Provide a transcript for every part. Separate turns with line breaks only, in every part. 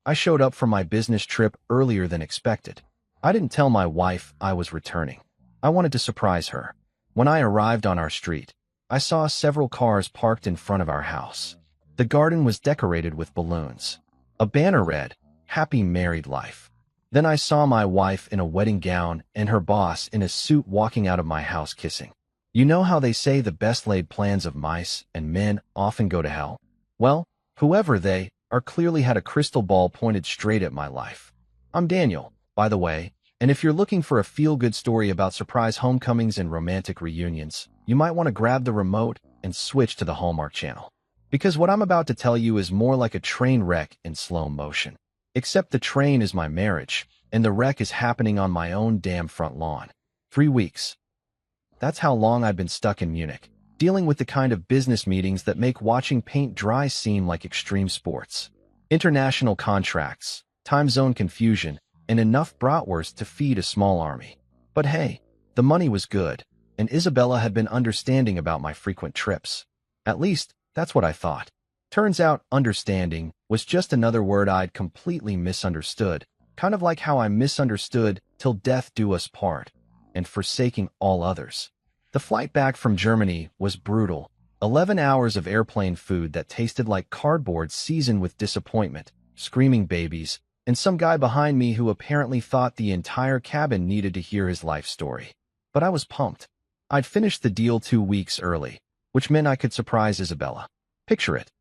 I showed up for my business trip earlier than expected. I didn't tell my wife I was returning. I wanted to surprise her. When I arrived on our street, I saw several cars parked in front of our house. The garden was decorated with balloons. A banner read, "Happy Married Life." Then I saw my wife in a wedding gown and her boss in a suit walking out of my house kissing. You know how they say the best laid plans of mice and men often go to hell? Well, whoever they are clearly had a crystal ball pointed straight at my life. I'm Daniel, by the way, and if you're looking for a feel-good story about surprise homecomings and romantic reunions, you might want to grab the remote and switch to the Hallmark Channel. Because what I'm about to tell you is more like a train wreck in slow motion. Except the train is my marriage, and the wreck is happening on my own damn front lawn. 3 weeks. That's how long I've been stuck in Munich, dealing with the kind of business meetings that make watching paint dry seem like extreme sports. International contracts, time zone confusion, and enough bratwurst to feed a small army. But hey, the money was good, and Isabella had been understanding about my frequent trips. At least, that's what I thought. Turns out understanding was just another word I'd completely misunderstood, kind of like how I misunderstood "till death do us part" and forsaking all others. The flight back from Germany was brutal. 11 hours of airplane food that tasted like cardboard seasoned with disappointment, screaming babies, and some guy behind me who apparently thought the entire cabin needed to hear his life story. But I was pumped. I'd finished the deal 2 weeks early, which meant I could surprise Isabella. Picture it.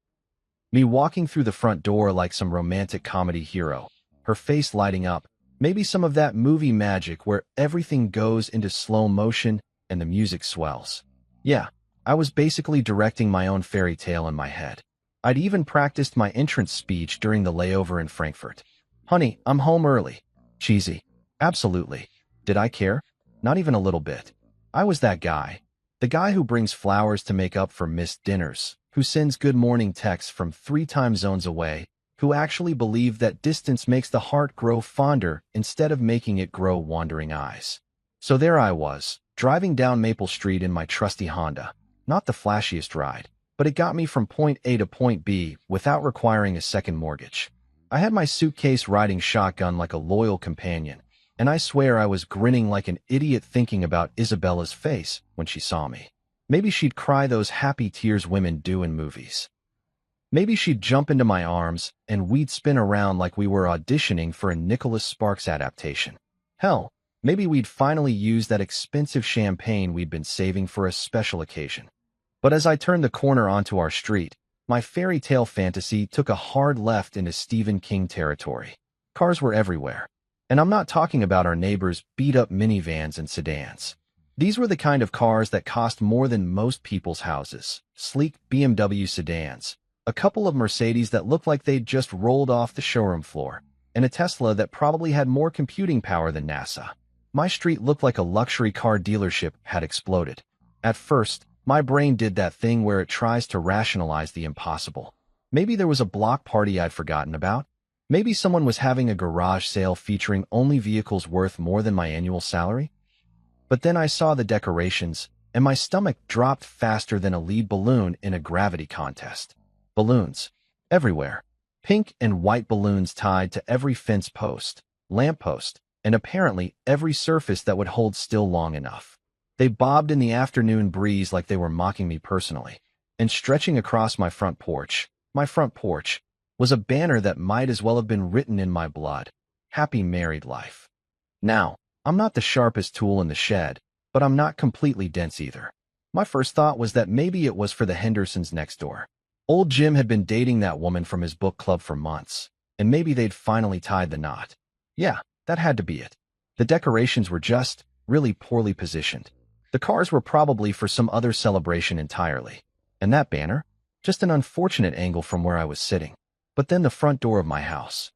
Me walking through the front door like some romantic comedy hero, her face lighting up, maybe some of that movie magic where everything goes into slow motion and the music swells. Yeah, I was basically directing my own fairy tale in my head. I'd even practiced my entrance speech during the layover in Frankfurt. "Honey, I'm home early." Cheesy. Absolutely. Did I care? Not even a little bit. I was that guy. The guy who brings flowers to make up for missed dinners, who sends good morning texts from 3 time zones away, who actually believed that distance makes the heart grow fonder instead of making it grow wandering eyes. So there I was, driving down Maple Street in my trusty Honda. Not the flashiest ride, but it got me from point A to point B without requiring a second mortgage. I had my suitcase riding shotgun like a loyal companion, and I swear I was grinning like an idiot thinking about Isabella's face when she saw me. Maybe she'd cry those happy tears women do in movies. Maybe she'd jump into my arms and we'd spin around like we were auditioning for a Nicholas Sparks adaptation. Hell, maybe we'd finally use that expensive champagne we'd been saving for a special occasion. But as I turned the corner onto our street, my fairy tale fantasy took a hard left into Stephen King territory. Cars were everywhere. And I'm not talking about our neighbors' beat-up minivans and sedans. These were the kind of cars that cost more than most people's houses. Sleek BMW sedans, a couple of Mercedes that looked like they'd just rolled off the showroom floor, and a Tesla that probably had more computing power than NASA. My street looked like a luxury car dealership had exploded. At first, my brain did that thing where it tries to rationalize the impossible. Maybe there was a block party I'd forgotten about. Maybe someone was having a garage sale featuring only vehicles worth more than my annual salary. But then I saw the decorations, and my stomach dropped faster than a lead balloon in a gravity contest. Balloons. Everywhere. Pink and white balloons tied to every fence post, lamppost, and apparently every surface that would hold still long enough. They bobbed in the afternoon breeze like they were mocking me personally. And stretching across my front porch, was a banner that might as well have been written in my blood. Happy Married Life. Now, I'm not the sharpest tool in the shed, but I'm not completely dense either. My first thought was that maybe it was for the Hendersons next door. Old Jim had been dating that woman from his book club for months, and maybe they'd finally tied the knot. Yeah, that had to be it. The decorations were just really poorly positioned. The cars were probably for some other celebration entirely. And that banner? Just an unfortunate angle from where I was sitting. But then the front door of my house.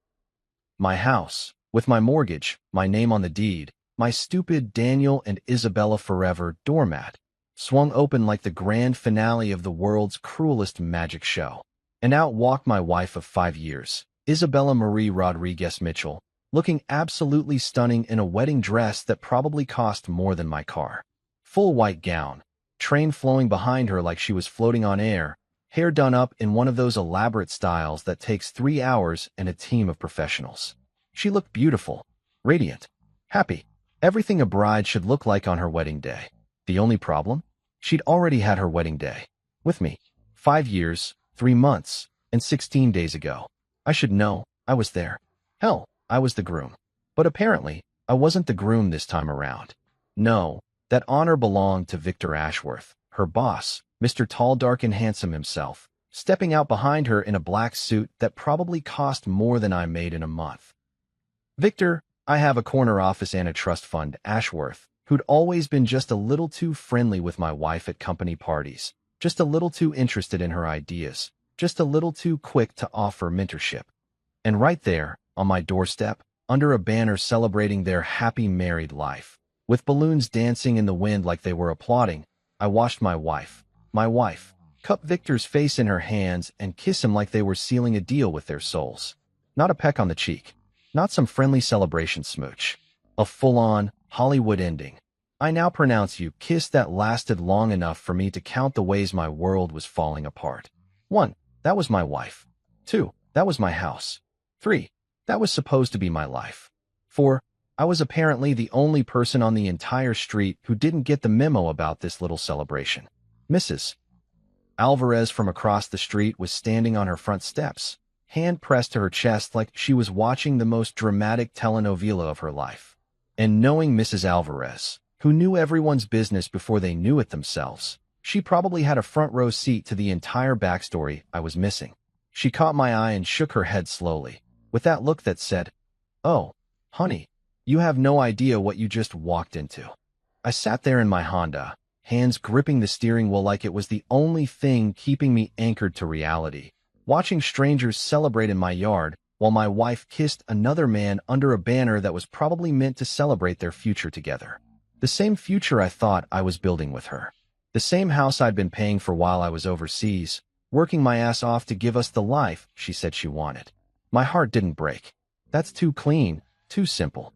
My house, with my mortgage, my name on the deed, my stupid Daniel and Isabella Forever doormat, swung open like the grand finale of the world's cruelest magic show. And out walked my wife of 5 years, Isabella Marie Rodriguez Mitchell, looking absolutely stunning in a wedding dress that probably cost more than my car. Full white gown, train flowing behind her like she was floating on air, hair done up in one of those elaborate styles that takes 3 hours and a team of professionals. She looked beautiful, radiant, happy, everything a bride should look like on her wedding day. The only problem? She'd already had her wedding day. With me. 5 years, 3 months, and 16 days ago. I should know. I was there. Hell, I was the groom. But apparently, I wasn't the groom this time around. No, that honor belonged to Victor Ashworth, her boss, Mr. Tall, Dark, and Handsome himself, stepping out behind her in a black suit that probably cost more than I made in a month. Victor, I have a corner office and a trust fund, Ashworth, who'd always been just a little too friendly with my wife at company parties, just a little too interested in her ideas, just a little too quick to offer mentorship. And right there, on my doorstep, under a banner celebrating their happy married life, with balloons dancing in the wind like they were applauding, I watched my wife, cup Victor's face in her hands and kiss him like they were sealing a deal with their souls. Not a peck on the cheek, not some friendly celebration smooch. A full-on, Hollywood ending. I now pronounce you kiss that lasted long enough for me to count the ways my world was falling apart. 1. That was my wife. 2. That was my house. 3. That was supposed to be my life. 4. I was apparently the only person on the entire street who didn't get the memo about this little celebration. Mrs. Alvarez from across the street was standing on her front steps, hand pressed to her chest like she was watching the most dramatic telenovela of her life. And knowing Mrs. Alvarez, who knew everyone's business before they knew it themselves, she probably had a front row seat to the entire backstory I was missing. She caught my eye and shook her head slowly, with that look that said, "Oh, honey, you have no idea what you just walked into." I sat there in my Honda, hands gripping the steering wheel like it was the only thing keeping me anchored to reality, watching strangers celebrate in my yard while my wife kissed another man under a banner that was probably meant to celebrate their future together. The same future I thought I was building with her. The same house I'd been paying for while I was overseas, working my ass off to give us the life she said she wanted. My heart didn't break. That's too clean, too simple.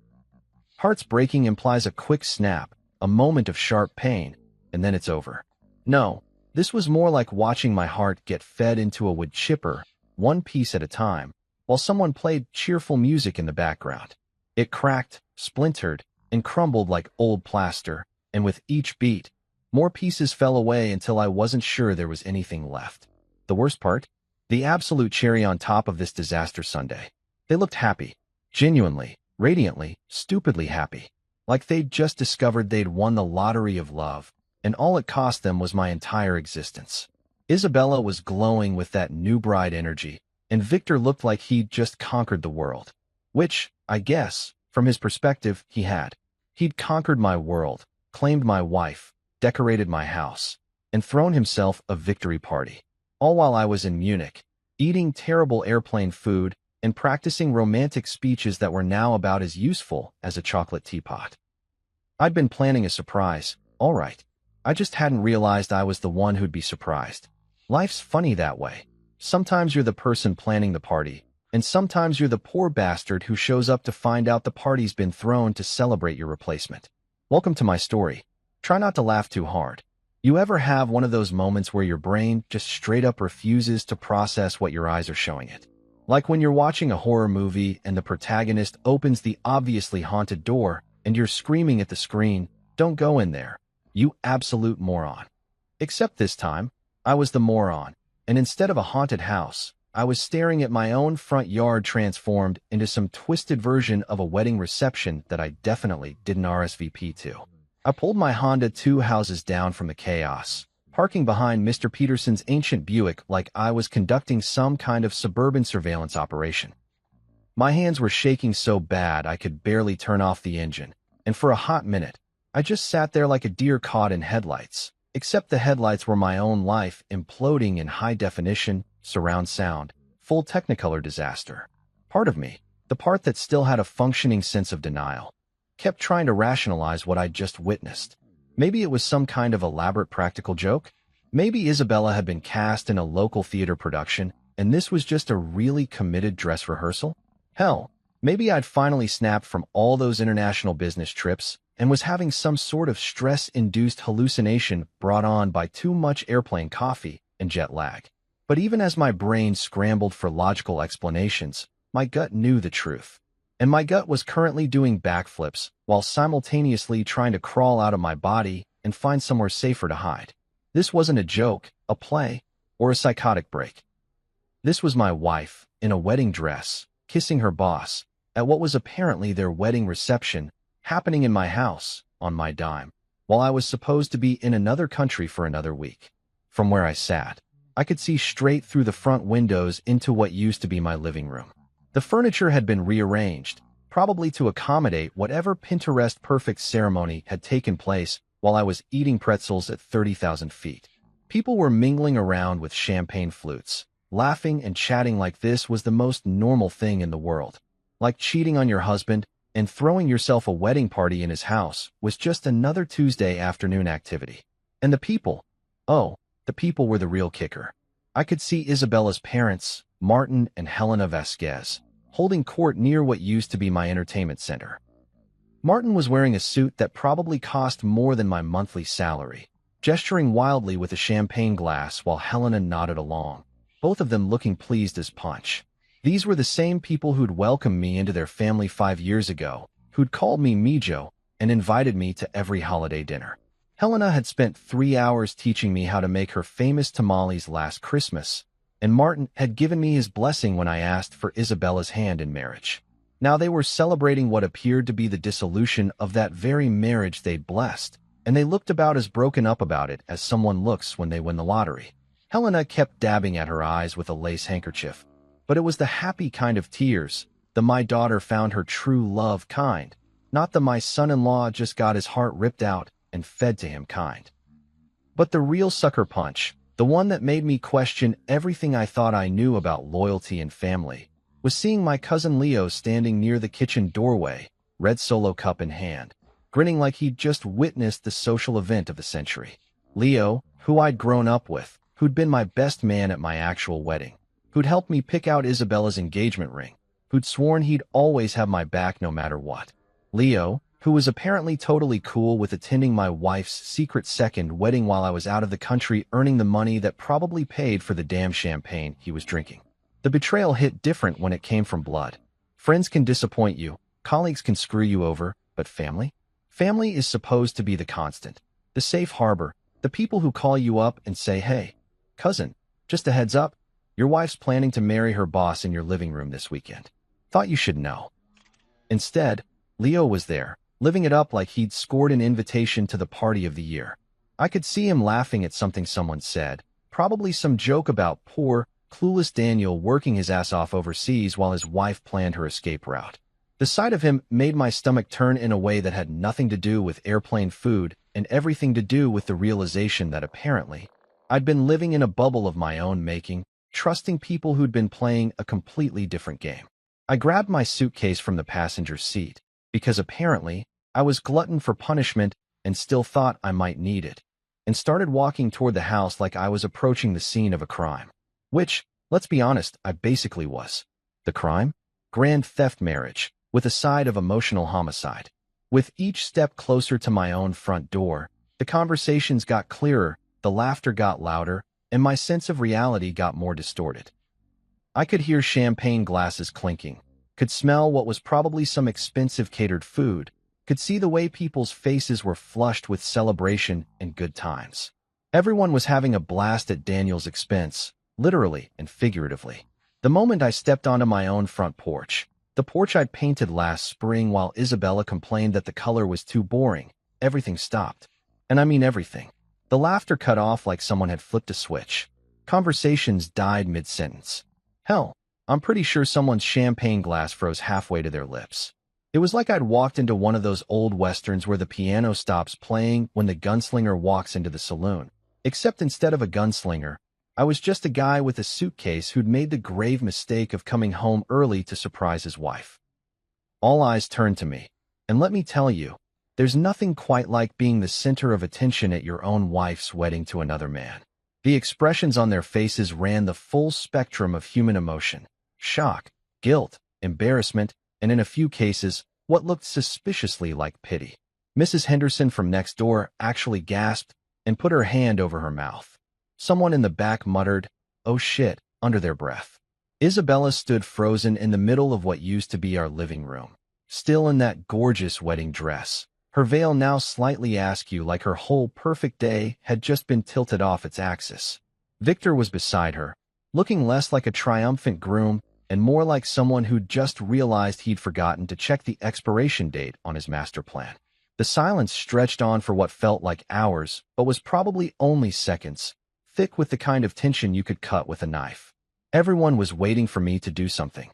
Hearts breaking implies a quick snap, a moment of sharp pain, and then it's over. No, this was more like watching my heart get fed into a wood chipper, one piece at a time, while someone played cheerful music in the background. It cracked, splintered, and crumbled like old plaster, and with each beat, more pieces fell away until I wasn't sure there was anything left. The worst part? The absolute cherry on top of this disaster Sunday. They looked happy. Genuinely, radiantly, stupidly happy. Like they'd just discovered they'd won the lottery of love, and all it cost them was my entire existence. Isabella was glowing with that new bride energy, and Victor looked like he'd just conquered the world. Which, I guess, from his perspective, he had. He'd conquered my world, claimed my wife, decorated my house, and thrown himself a victory party. All while I was in Munich, eating terrible airplane food and practicing romantic speeches that were now about as useful as a chocolate teapot. I'd been planning a surprise, all right. I just hadn't realized I was the one who'd be surprised. Life's funny that way. Sometimes you're the person planning the party, and sometimes you're the poor bastard who shows up to find out the party's been thrown to celebrate your replacement. Welcome to my story. Try not to laugh too hard. You ever have one of those moments where your brain just straight up refuses to process what your eyes are showing it? Like when you're watching a horror movie and the protagonist opens the obviously haunted door and you're screaming at the screen, "Don't go in there, you absolute moron." Except this time, I was the moron, and instead of a haunted house, I was staring at my own front yard transformed into some twisted version of a wedding reception that I definitely didn't RSVP to. I pulled my Honda 2 houses down from the chaos, parking behind Mr. Peterson's ancient Buick like I was conducting some kind of suburban surveillance operation. My hands were shaking so bad I could barely turn off the engine, and for a hot minute, I just sat there like a deer caught in headlights, except the headlights were my own life imploding in high-definition, surround sound, full Technicolor disaster. Part of me, the part that still had a functioning sense of denial, kept trying to rationalize what I'd just witnessed. Maybe it was some kind of elaborate practical joke. Maybe Isabella had been cast in a local theater production, and this was just a really committed dress rehearsal. Hell, maybe I'd finally snapped from all those international business trips and was having some sort of stress-induced hallucination brought on by too much airplane coffee and jet lag. But even as my brain scrambled for logical explanations, my gut knew the truth. And my gut was currently doing backflips while simultaneously trying to crawl out of my body and find somewhere safer to hide. This wasn't a joke, a play, or a psychotic break. This was my wife, in a wedding dress, kissing her boss, at what was apparently their wedding reception, happening in my house, on my dime, while I was supposed to be in another country for another week. From where I sat, I could see straight through the front windows into what used to be my living room. The furniture had been rearranged, probably to accommodate whatever Pinterest-perfect ceremony had taken place while I was eating pretzels at 30,000 feet. People were mingling around with champagne flutes, laughing and chatting like this was the most normal thing in the world. Like cheating on your husband and throwing yourself a wedding party in his house was just another Tuesday afternoon activity. And the people, the people were the real kicker. I could see Isabella's parents, Martin and Helena Vasquez, holding court near what used to be my entertainment center. Martin was wearing a suit that probably cost more than my monthly salary, gesturing wildly with a champagne glass while Helena nodded along, both of them looking pleased as punch. These were the same people who'd welcomed me into their family 5 years ago, who'd called me Mijo and invited me to every holiday dinner. Helena had spent 3 hours teaching me how to make her famous tamales last Christmas, and Martin had given me his blessing when I asked for Isabella's hand in marriage. Now they were celebrating what appeared to be the dissolution of that very marriage they'd blessed, and they looked about as broken up about it as someone looks when they win the lottery. Helena kept dabbing at her eyes with a lace handkerchief, but it was the happy kind of tears, the my daughter found her true love kind, not the my son-in-law just got his heart ripped out and fed to him kind. But the real sucker punch, the one that made me question everything I thought I knew about loyalty and family, was seeing my cousin Leo standing near the kitchen doorway, red Solo cup in hand, grinning like he'd just witnessed the social event of the century. Leo, who I'd grown up with, who'd been my best man at my actual wedding, who'd helped me pick out Isabella's engagement ring, who'd sworn he'd always have my back no matter what. Leo, who was apparently totally cool with attending my wife's secret second wedding while I was out of the country earning the money that probably paid for the damn champagne he was drinking. The betrayal hit different when it came from blood. Friends can disappoint you, colleagues can screw you over, but family? Family is supposed to be the constant, the safe harbor, the people who call you up and say, hey, cousin, just a heads up, your wife's planning to marry her boss in your living room this weekend. Thought you should know. Instead, Leo was there, living it up like he'd scored an invitation to the party of the year. I could see him laughing at something someone said, probably some joke about poor, clueless Daniel working his ass off overseas while his wife planned her escape route. The sight of him made my stomach turn in a way that had nothing to do with airplane food and everything to do with the realization that apparently I'd been living in a bubble of my own making, trusting people who'd been playing a completely different game. I grabbed my suitcase from the passenger seat, because apparently I was glutton for punishment and still thought I might need it, and started walking toward the house like I was approaching the scene of a crime. Which, let's be honest, I basically was. The crime? Grand theft marriage, with a side of emotional homicide. With each step closer to my own front door, the conversations got clearer, the laughter got louder, and my sense of reality got more distorted. I could hear champagne glasses clinking, could smell what was probably some expensive catered food, could see the way people's faces were flushed with celebration and good times. Everyone was having a blast at Daniel's expense, literally and figuratively. The moment I stepped onto my own front porch, the porch I'd painted last spring while Isabella complained that the color was too boring, everything stopped. And I mean everything. The laughter cut off like someone had flipped a switch. Conversations died mid-sentence. Hell, I'm pretty sure someone's champagne glass froze halfway to their lips. It was like I'd walked into one of those old westerns where the piano stops playing when the gunslinger walks into the saloon. Except instead of a gunslinger, I was just a guy with a suitcase who'd made the grave mistake of coming home early to surprise his wife. All eyes turned to me, and let me tell you, there's nothing quite like being the center of attention at your own wife's wedding to another man. The expressions on their faces ran the full spectrum of human emotion: shock, guilt, embarrassment, and in a few cases, what looked suspiciously like pity. Mrs. Henderson from next door actually gasped and put her hand over her mouth. Someone in the back muttered, "Oh shit," under their breath. Isabella stood frozen in the middle of what used to be our living room, still in that gorgeous wedding dress, her veil now slightly askew like her whole perfect day had just been tilted off its axis. Victor was beside her, looking less like a triumphant groom and more like someone who'd just realized he'd forgotten to check the expiration date on his master plan. The silence stretched on for what felt like hours, but was probably only seconds, thick with the kind of tension you could cut with a knife. Everyone was waiting for me to do something.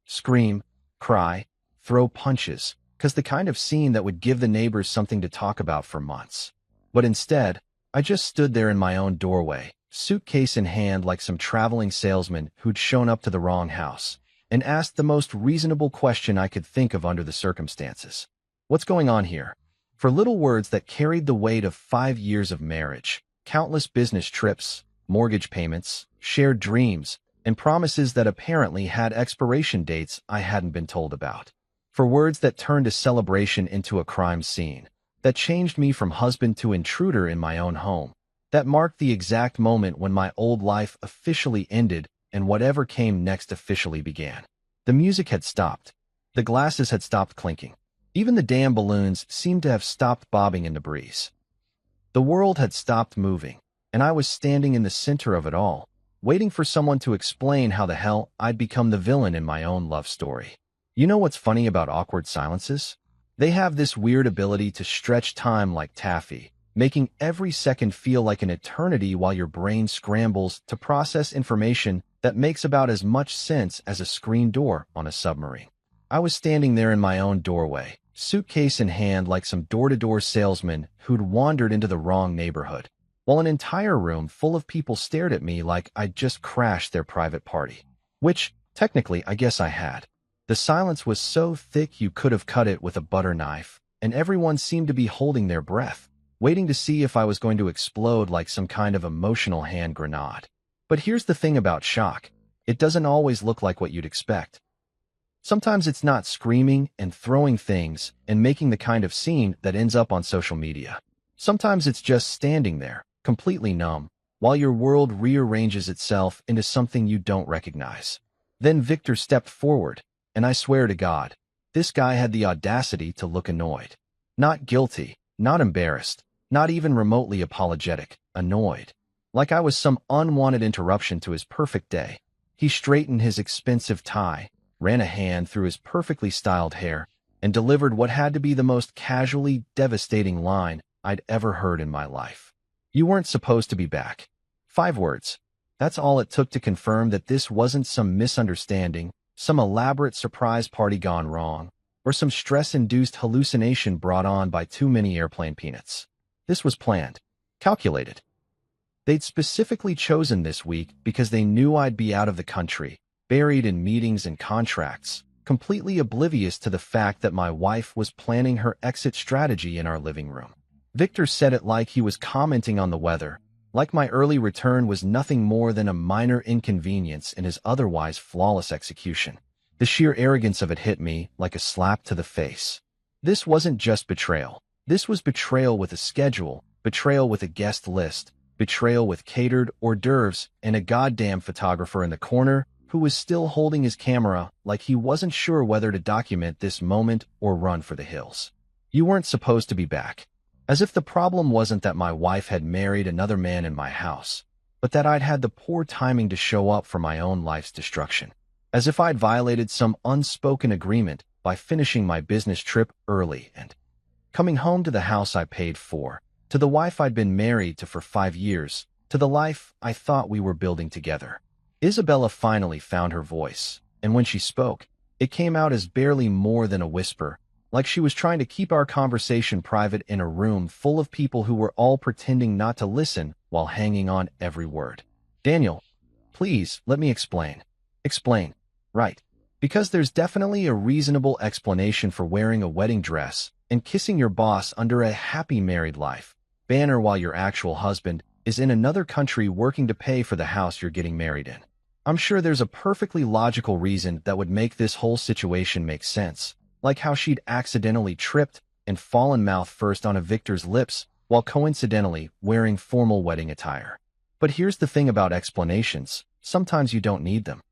Scream, cry, throw punches, 'cause the kind of scene that would give the neighbors something to talk about for months. But instead, I just stood there in my own doorway, suitcase in hand like some traveling salesman who'd shown up to the wrong house, and asked the most reasonable question I could think of under the circumstances. What's going on here? For little words that carried the weight of 5 years of marriage, countless business trips, mortgage payments, shared dreams, and promises that apparently had expiration dates I hadn't been told about. For words that turned a celebration into a crime scene, that changed me from husband to intruder in my own home, that marked the exact moment when my old life officially ended and whatever came next officially began. The music had stopped. The glasses had stopped clinking. Even the damn balloons seemed to have stopped bobbing in the breeze. The world had stopped moving, and I was standing in the center of it all, waiting for someone to explain how the hell I'd become the villain in my own love story. You know what's funny about awkward silences? They have this weird ability to stretch time like taffy, making every second feel like an eternity while your brain scrambles to process information that makes about as much sense as a screen door on a submarine. I was standing there in my own doorway, suitcase in hand like some door-to-door salesman who'd wandered into the wrong neighborhood, while an entire room full of people stared at me like I'd just crashed their private party. Which, technically, I guess I had. The silence was so thick you could have cut it with a butter knife, and everyone seemed to be holding their breath, waiting to see if I was going to explode like some kind of emotional hand grenade. But here's the thing about shock. It doesn't always look like what you'd expect. Sometimes it's not screaming and throwing things and making the kind of scene that ends up on social media. Sometimes it's just standing there, completely numb, while your world rearranges itself into something you don't recognize. Then Victor stepped forward, and I swear to God, this guy had the audacity to look annoyed. Not guilty, not embarrassed, not even remotely apologetic, annoyed. Like I was some unwanted interruption to his perfect day. He straightened his expensive tie, ran a hand through his perfectly styled hair, and delivered what had to be the most casually devastating line I'd ever heard in my life. "You weren't supposed to be back." 5 words. That's all it took to confirm that this wasn't some misunderstanding, some elaborate surprise party gone wrong, or some stress-induced hallucination brought on by too many airplane peanuts. This was planned, calculated. They'd specifically chosen this week because they knew I'd be out of the country, buried in meetings and contracts, completely oblivious to the fact that my wife was planning her exit strategy in our living room. Victor said it like he was commenting on the weather, like my early return was nothing more than a minor inconvenience in his otherwise flawless execution. The sheer arrogance of it hit me like a slap to the face. This wasn't just betrayal. This was betrayal with a schedule, betrayal with a guest list, betrayal with catered hors d'oeuvres, and a goddamn photographer in the corner who was still holding his camera like he wasn't sure whether to document this moment or run for the hills. "You weren't supposed to be back." As if the problem wasn't that my wife had married another man in my house, but that I'd had the poor timing to show up for my own life's destruction. As if I'd violated some unspoken agreement by finishing my business trip early and coming home to the house I paid for, to the wife I'd been married to for 5 years, to the life I thought we were building together. Isabella finally found her voice, and when she spoke, it came out as barely more than a whisper, like she was trying to keep our conversation private in a room full of people who were all pretending not to listen while hanging on every word. "Daniel, please, let me explain." "Explain." "Right. Because there's definitely a reasonable explanation for wearing a wedding dress and kissing your boss under a happy married life banner while your actual husband is in another country working to pay for the house you're getting married in. I'm sure there's a perfectly logical reason that would make this whole situation make sense, like how she'd accidentally tripped and fallen mouth first on a Victor's lips while coincidentally wearing formal wedding attire. But here's the thing about explanations. Sometimes you don't need them.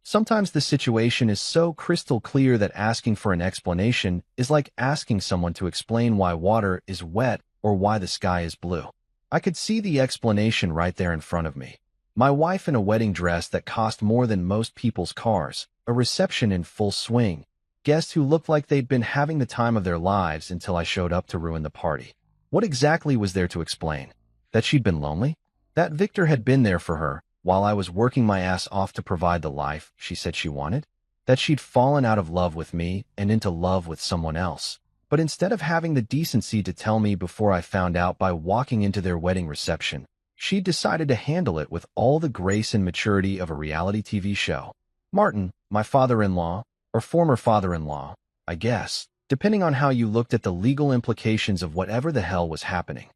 Sometimes the situation is so crystal clear that asking for an explanation is like asking someone to explain why water is wet or why the sky is blue. I could see the explanation right there in front of me. My wife in a wedding dress that cost more than most people's cars, a reception in full swing, guests who looked like they'd been having the time of their lives until I showed up to ruin the party. What exactly was there to explain? That she'd been lonely? That Victor had been there for her while I was working my ass off to provide the life she said she wanted? That she'd fallen out of love with me and into love with someone else? But instead of having the decency to tell me before I found out by walking into their wedding reception, she decided to handle it with all the grace and maturity of a reality TV show. Martin, my father-in-law, or former father-in-law, I guess, depending on how you looked at the legal implications of whatever the hell was happening,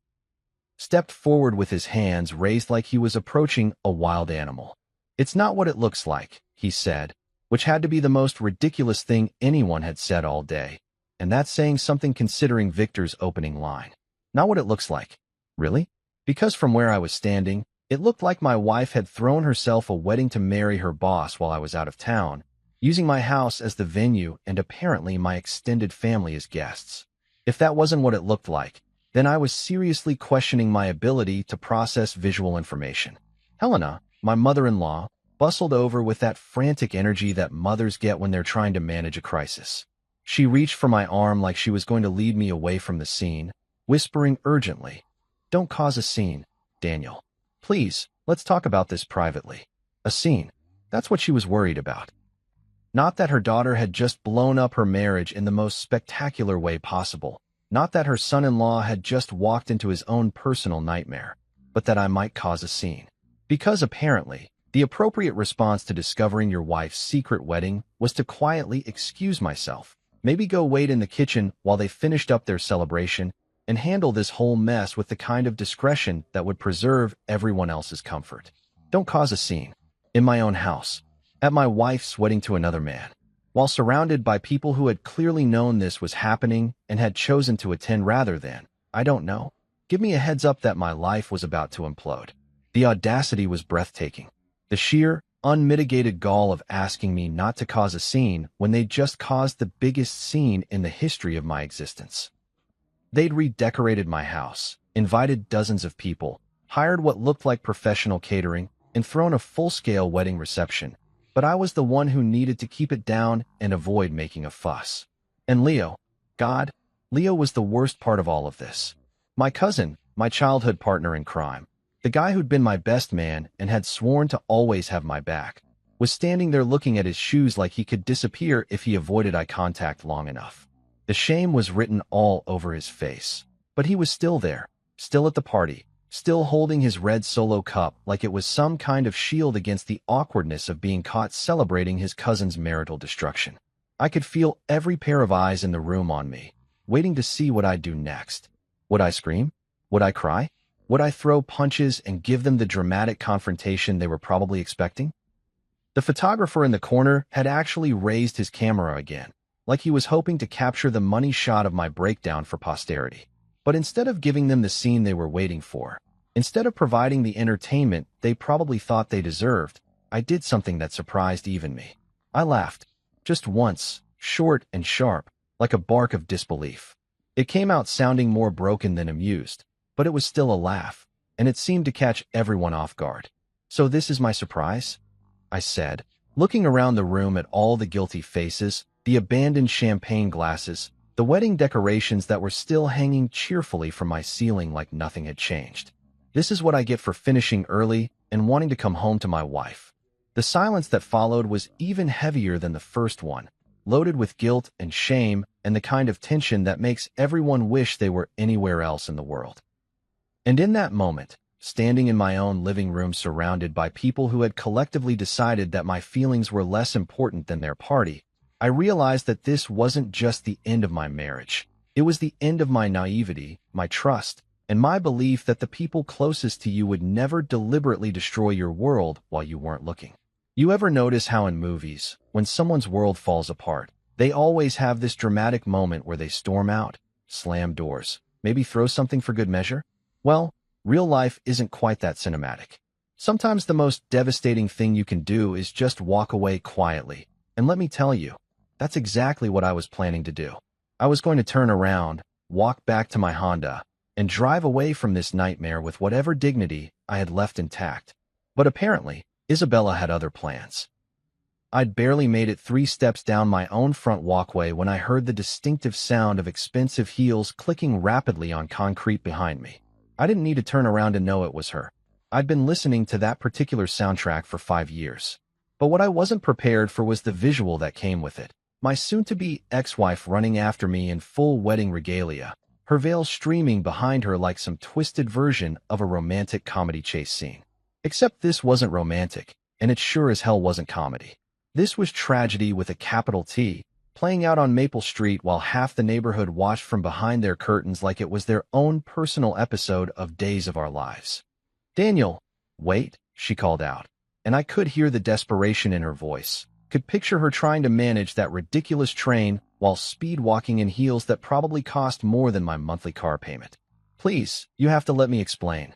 stepped forward with his hands raised like he was approaching a wild animal. "It's not what it looks like," he said, which had to be the most ridiculous thing anyone had said all day. And that's saying something considering Victor's opening line. Not what it looks like. Really? Because from where I was standing, it looked like my wife had thrown herself a wedding to marry her boss while I was out of town, using my house as the venue and apparently my extended family as guests. If that wasn't what it looked like, then I was seriously questioning my ability to process visual information. Helena, my mother-in-law, bustled over with that frantic energy that mothers get when they're trying to manage a crisis. She reached for my arm like she was going to lead me away from the scene, whispering urgently, "Don't cause a scene, Daniel. Please, let's talk about this privately." A scene. That's what she was worried about. Not that her daughter had just blown up her marriage in the most spectacular way possible. Not that her son-in-law had just walked into his own personal nightmare, but that I might cause a scene. Because apparently, the appropriate response to discovering your wife's secret wedding was to quietly excuse myself, maybe go wait in the kitchen while they finished up their celebration, and handle this whole mess with the kind of discretion that would preserve everyone else's comfort. Don't cause a scene. In my own house. At my wife's wedding to another man. While surrounded by people who had clearly known this was happening and had chosen to attend rather than, I don't know, give me a heads up that my life was about to implode. The audacity was breathtaking. The sheer, unmitigated gall of asking me not to cause a scene when they'd just caused the biggest scene in the history of my existence. They'd redecorated my house, invited dozens of people, hired what looked like professional catering, and thrown a full-scale wedding reception. But I was the one who needed to keep it down and avoid making a fuss. And Leo, God, Leo was the worst part of all of this. My cousin, my childhood partner in crime, the guy who'd been my best man and had sworn to always have my back, was standing there looking at his shoes like he could disappear if he avoided eye contact long enough. The shame was written all over his face. But he was still there, still at the party, still holding his red Solo cup like it was some kind of shield against the awkwardness of being caught celebrating his cousin's marital destruction. I could feel every pair of eyes in the room on me, waiting to see what I'd do next. Would I scream? Would I cry? Would I throw punches and give them the dramatic confrontation they were probably expecting? The photographer in the corner had actually raised his camera again, like he was hoping to capture the money shot of my breakdown for posterity. But instead of giving them the scene they were waiting for, instead of providing the entertainment they probably thought they deserved, I did something that surprised even me. I laughed. Just once, short and sharp, like a bark of disbelief. It came out sounding more broken than amused, but it was still a laugh, and it seemed to catch everyone off guard. "So this is my surprise?" I said, looking around the room at all the guilty faces, the abandoned champagne glasses, the wedding decorations that were still hanging cheerfully from my ceiling like nothing had changed. This is what I get for finishing early and wanting to come home to my wife. The silence that followed was even heavier than the first one, loaded with guilt and shame and the kind of tension that makes everyone wish they were anywhere else in the world. And in that moment, standing in my own living room surrounded by people who had collectively decided that my feelings were less important than their party, I realized that this wasn't just the end of my marriage. It was the end of my naivety, my trust, and my belief that the people closest to you would never deliberately destroy your world while you weren't looking. You ever notice how in movies, when someone's world falls apart, they always have this dramatic moment where they storm out, slam doors, maybe throw something for good measure? Well, real life isn't quite that cinematic. Sometimes the most devastating thing you can do is just walk away quietly. And let me tell you, that's exactly what I was planning to do. I was going to turn around, walk back to my Honda, and drive away from this nightmare with whatever dignity I had left intact. But apparently, Isabella had other plans. I'd barely made it 3 steps down my own front walkway when I heard the distinctive sound of expensive heels clicking rapidly on concrete behind me. I didn't need to turn around to know it was her. I'd been listening to that particular soundtrack for 5 years. But what I wasn't prepared for was the visual that came with it. My soon-to-be ex-wife running after me in full wedding regalia, her veil streaming behind her like some twisted version of a romantic comedy chase scene. Except this wasn't romantic, and it sure as hell wasn't comedy. This was tragedy with a capital T, playing out on Maple Street while half the neighborhood watched from behind their curtains like it was their own personal episode of Days of Our Lives. "Daniel, wait," she called out, and I could hear the desperation in her voice, could picture her trying to manage that ridiculous train while speed-walking in heels that probably cost more than my monthly car payment. "Please, you have to let me explain."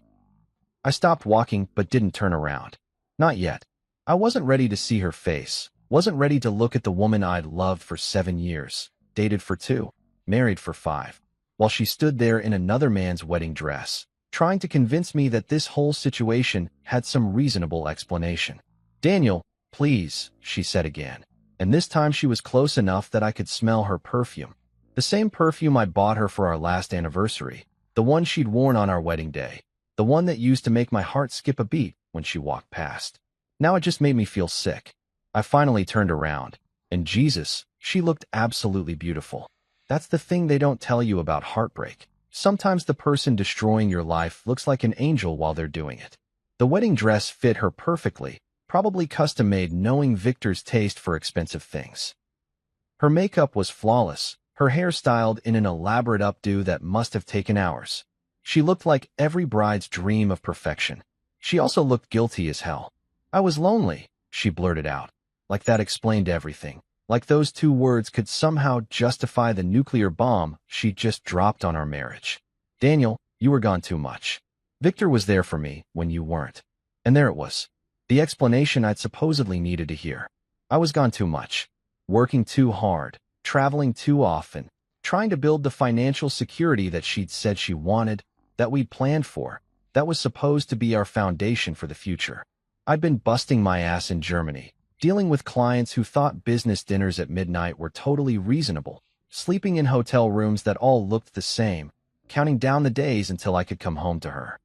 I stopped walking but didn't turn around. Not yet. I wasn't ready to see her face, wasn't ready to look at the woman I'd loved for 7 years, dated for 2, married for 5, while she stood there in another man's wedding dress, trying to convince me that this whole situation had some reasonable explanation. "Daniel, please," she said again, and this time she was close enough that I could smell her perfume. The same perfume I bought her for our last anniversary, the one she'd worn on our wedding day, the one that used to make my heart skip a beat when she walked past. Now it just made me feel sick. I finally turned around, and Jesus, she looked absolutely beautiful. That's the thing they don't tell you about heartbreak. Sometimes the person destroying your life looks like an angel while they're doing it. The wedding dress fit her perfectly, probably custom-made knowing Victor's taste for expensive things. Her makeup was flawless, her hair styled in an elaborate updo that must have taken hours. She looked like every bride's dream of perfection. She also looked guilty as hell. "I was lonely," she blurted out. Like that explained everything. Like those 2 words could somehow justify the nuclear bomb she just dropped on our marriage. "Daniel, you were gone too much. Victor was there for me when you weren't." And there it was. The explanation I'd supposedly needed to hear. I was gone too much. Working too hard, traveling too often, trying to build the financial security that she'd said she wanted, that we'd planned for, that was supposed to be our foundation for the future. I'd been busting my ass in Germany, dealing with clients who thought business dinners at midnight were totally reasonable, sleeping in hotel rooms that all looked the same, counting down the days until I could come home to her.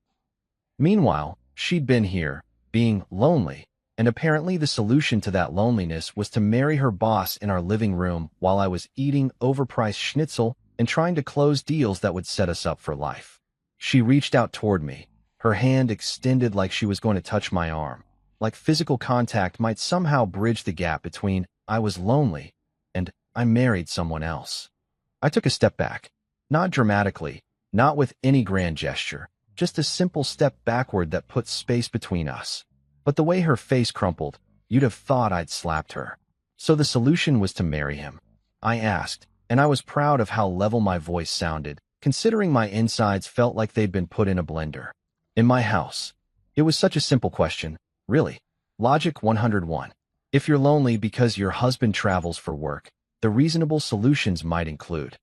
Meanwhile, she'd been here, being lonely, and apparently the solution to that loneliness was to marry her boss in our living room while I was eating overpriced schnitzel and trying to close deals that would set us up for life. She reached out toward me, her hand extended like she was going to touch my arm. Like physical contact might somehow bridge the gap between "I was lonely" and "I married someone else." I took a step back. Not dramatically, not with any grand gesture, just a simple step backward that put space between us. But the way her face crumpled, you'd have thought I'd slapped her. So the solution was to marry him. I asked, and I was proud of how level my voice sounded, considering my insides felt like they'd been put in a blender. In my house. It was such a simple question. Really. Logic 101. If you're lonely because your husband travels for work, the reasonable solutions might include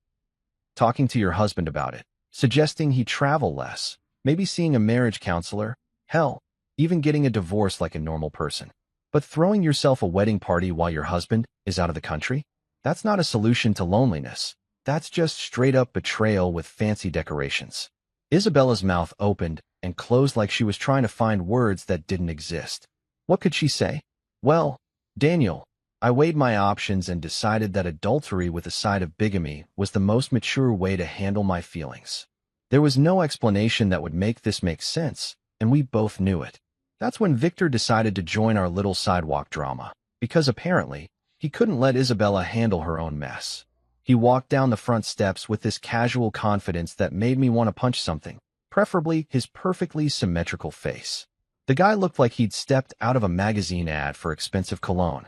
talking to your husband about it, suggesting he travel less, maybe seeing a marriage counselor, hell, even getting a divorce like a normal person. But throwing yourself a wedding party while your husband is out of the country? That's not a solution to loneliness. That's just straight-up betrayal with fancy decorations. Isabella's mouth opened and closed like she was trying to find words that didn't exist. What could she say? "Well, Daniel," I weighed my options and decided that adultery with a side of bigamy was the most mature way to handle my feelings. There was no explanation that would make this make sense, and we both knew it. That's when Victor decided to join our little sidewalk drama, because apparently, he couldn't let Isabella handle her own mess. He walked down the front steps with this casual confidence that made me want to punch something, preferably his perfectly symmetrical face. The guy looked like he'd stepped out of a magazine ad for expensive cologne.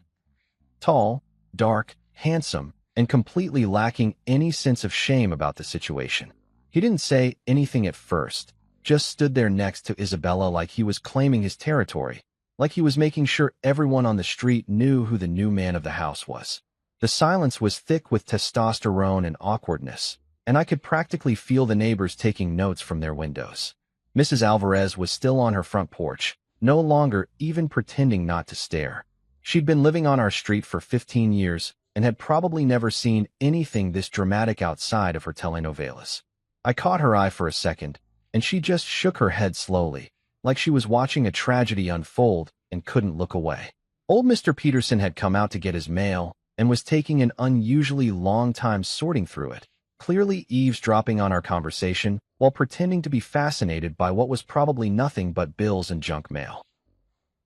Tall, dark, handsome, and completely lacking any sense of shame about the situation. He didn't say anything at first, just stood there next to Isabella like he was claiming his territory, like he was making sure everyone on the street knew who the new man of the house was. The silence was thick with testosterone and awkwardness, and I could practically feel the neighbors taking notes from their windows. Mrs. Alvarez was still on her front porch, no longer even pretending not to stare. She'd been living on our street for 15 years and had probably never seen anything this dramatic outside of her telenovelas. I caught her eye for a second, and she just shook her head slowly, like she was watching a tragedy unfold and couldn't look away. Old Mr. Peterson had come out to get his mail and was taking an unusually long time sorting through it, clearly eavesdropping on our conversation while pretending to be fascinated by what was probably nothing but bills and junk mail.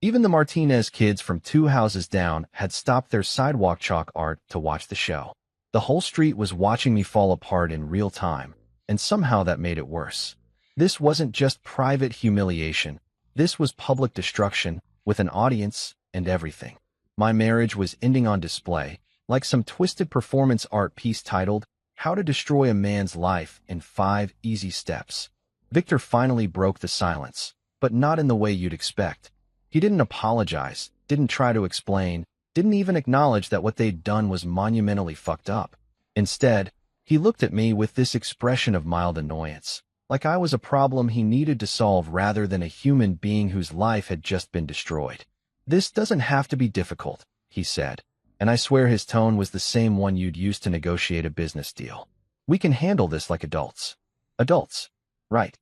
Even the Martinez kids from 2 houses down had stopped their sidewalk chalk art to watch the show. The whole street was watching me fall apart in real time, and somehow that made it worse. This wasn't just private humiliation. This was public destruction, with an audience and everything. My marriage was ending on display, like some twisted performance art piece titled, "How to Destroy a Man's Life in 5 Easy Steps." Victor finally broke the silence, but not in the way you'd expect. He didn't apologize, didn't try to explain, didn't even acknowledge that what they'd done was monumentally fucked up. Instead, he looked at me with this expression of mild annoyance, like I was a problem he needed to solve rather than a human being whose life had just been destroyed. "This doesn't have to be difficult," he said, and I swear his tone was the same one you'd use to negotiate a business deal. "We can handle this like adults." Adults, right?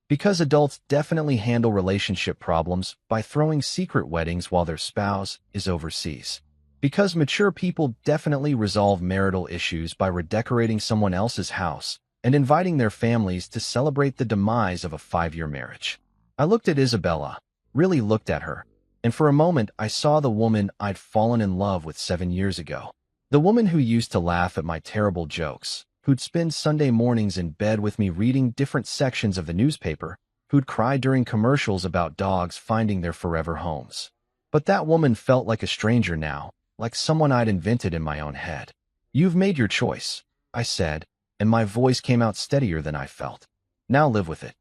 Because adults definitely handle relationship problems by throwing secret weddings while their spouse is overseas. Because mature people definitely resolve marital issues by redecorating someone else's house and inviting their families to celebrate the demise of a 5-year marriage. I looked at Isabella, really looked at her, and for a moment I saw the woman I'd fallen in love with 7 years ago. The woman who used to laugh at my terrible jokes, who'd spend Sunday mornings in bed with me reading different sections of the newspaper, who'd cry during commercials about dogs finding their forever homes. But that woman felt like a stranger now, like someone I'd invented in my own head. "You've made your choice," I said, and my voice came out steadier than I felt. "Now live with it."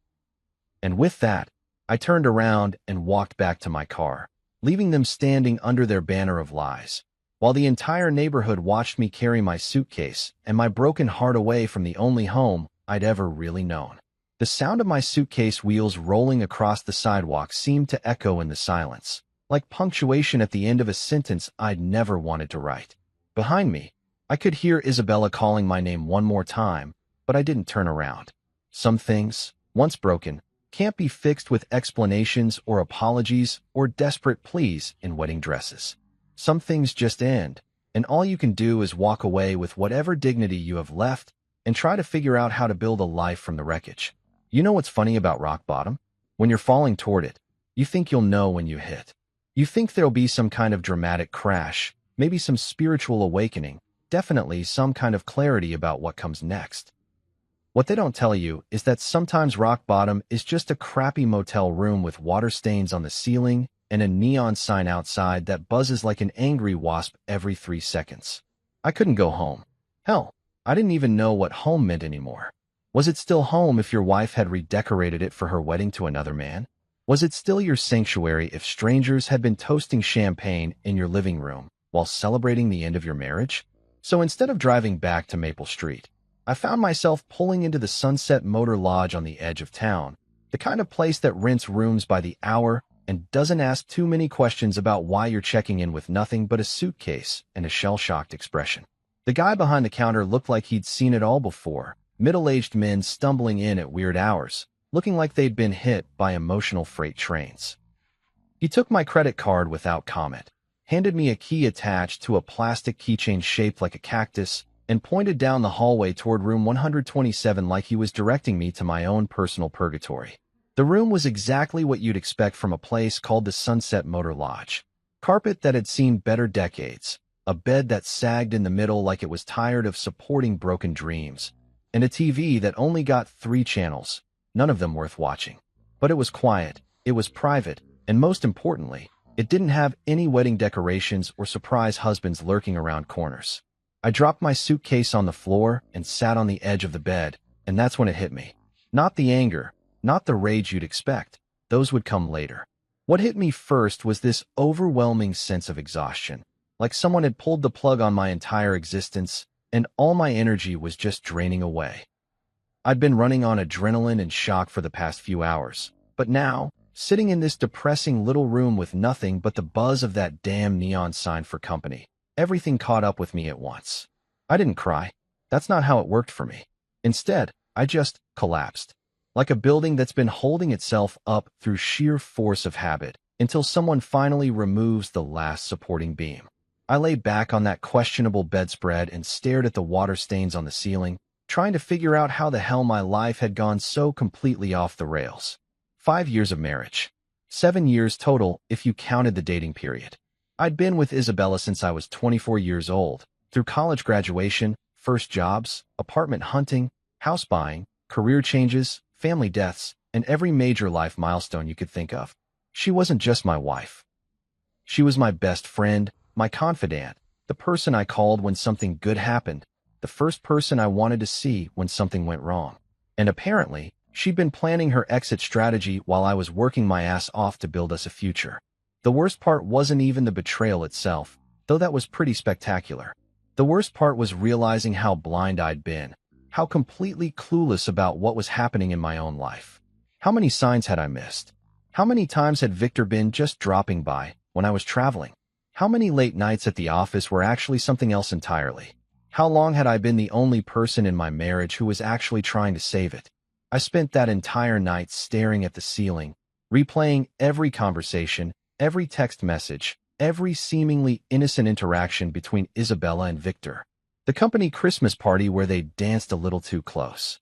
And with that, I turned around and walked back to my car, leaving them standing under their banner of lies, while the entire neighborhood watched me carry my suitcase and my broken heart away from the only home I'd ever really known. The sound of my suitcase wheels rolling across the sidewalk seemed to echo in the silence, like punctuation at the end of a sentence I'd never wanted to write. Behind me, I could hear Isabella calling my name one more time, but I didn't turn around. Some things, once broken, can't be fixed with explanations or apologies or desperate pleas in wedding dresses. Some things just end, and all you can do is walk away with whatever dignity you have left and try to figure out how to build a life from the wreckage. You know what's funny about rock bottom? When you're falling toward it, you think you'll know when you hit. You think there'll be some kind of dramatic crash, maybe some spiritual awakening, definitely some kind of clarity about what comes next. What they don't tell you is that sometimes rock bottom is just a crappy motel room with water stains on the ceiling and a neon sign outside that buzzes like an angry wasp every 3 seconds. I couldn't go home. Hell, I didn't even know what home meant anymore. Was it still home if your wife had redecorated it for her wedding to another man? Was it still your sanctuary if strangers had been toasting champagne in your living room while celebrating the end of your marriage? So instead of driving back to Maple Street, I found myself pulling into the Sunset Motor Lodge on the edge of town, the kind of place that rents rooms by the hour and doesn't ask too many questions about why you're checking in with nothing but a suitcase and a shell-shocked expression. The guy behind the counter looked like he'd seen it all before, middle-aged men stumbling in at weird hours, looking like they'd been hit by emotional freight trains. He took my credit card without comment, handed me a key attached to a plastic keychain shaped like a cactus, and pointed down the hallway toward room 127 like he was directing me to my own personal purgatory. The room was exactly what you'd expect from a place called the Sunset Motor Lodge. Carpet that had seen better decades, a bed that sagged in the middle like it was tired of supporting broken dreams, and a TV that only got 3 channels, none of them worth watching. But it was quiet, it was private, and most importantly, it didn't have any wedding decorations or surprise husbands lurking around corners. I dropped my suitcase on the floor and sat on the edge of the bed, and that's when it hit me. Not the anger, not the rage you'd expect. Those would come later. What hit me first was this overwhelming sense of exhaustion, like someone had pulled the plug on my entire existence, and all my energy was just draining away. I'd been running on adrenaline and shock for the past few hours, but now, sitting in this depressing little room with nothing but the buzz of that damn neon sign for company, everything caught up with me at once. I didn't cry. That's not how it worked for me. Instead, I just collapsed, like a building that's been holding itself up through sheer force of habit until someone finally removes the last supporting beam. I lay back on that questionable bedspread and stared at the water stains on the ceiling, trying to figure out how the hell my life had gone so completely off the rails. 5 years of marriage. 7 years total if you counted the dating period. I'd been with Isabella since I was 24 years old, through college graduation, first jobs, apartment hunting, house buying, career changes, family deaths, and every major life milestone you could think of. She wasn't just my wife. She was my best friend, my confidant, the person I called when something good happened, the first person I wanted to see when something went wrong. And apparently, she'd been planning her exit strategy while I was working my ass off to build us a future. The worst part wasn't even the betrayal itself, though that was pretty spectacular. The worst part was realizing how blind I'd been, how completely clueless about what was happening in my own life. How many signs had I missed? How many times had Victor been just dropping by when I was traveling? How many late nights at the office were actually something else entirely? How long had I been the only person in my marriage who was actually trying to save it? I spent that entire night staring at the ceiling, replaying every conversation, every text message, every seemingly innocent interaction between Isabella and Victor. The company Christmas party where they danced a little too close.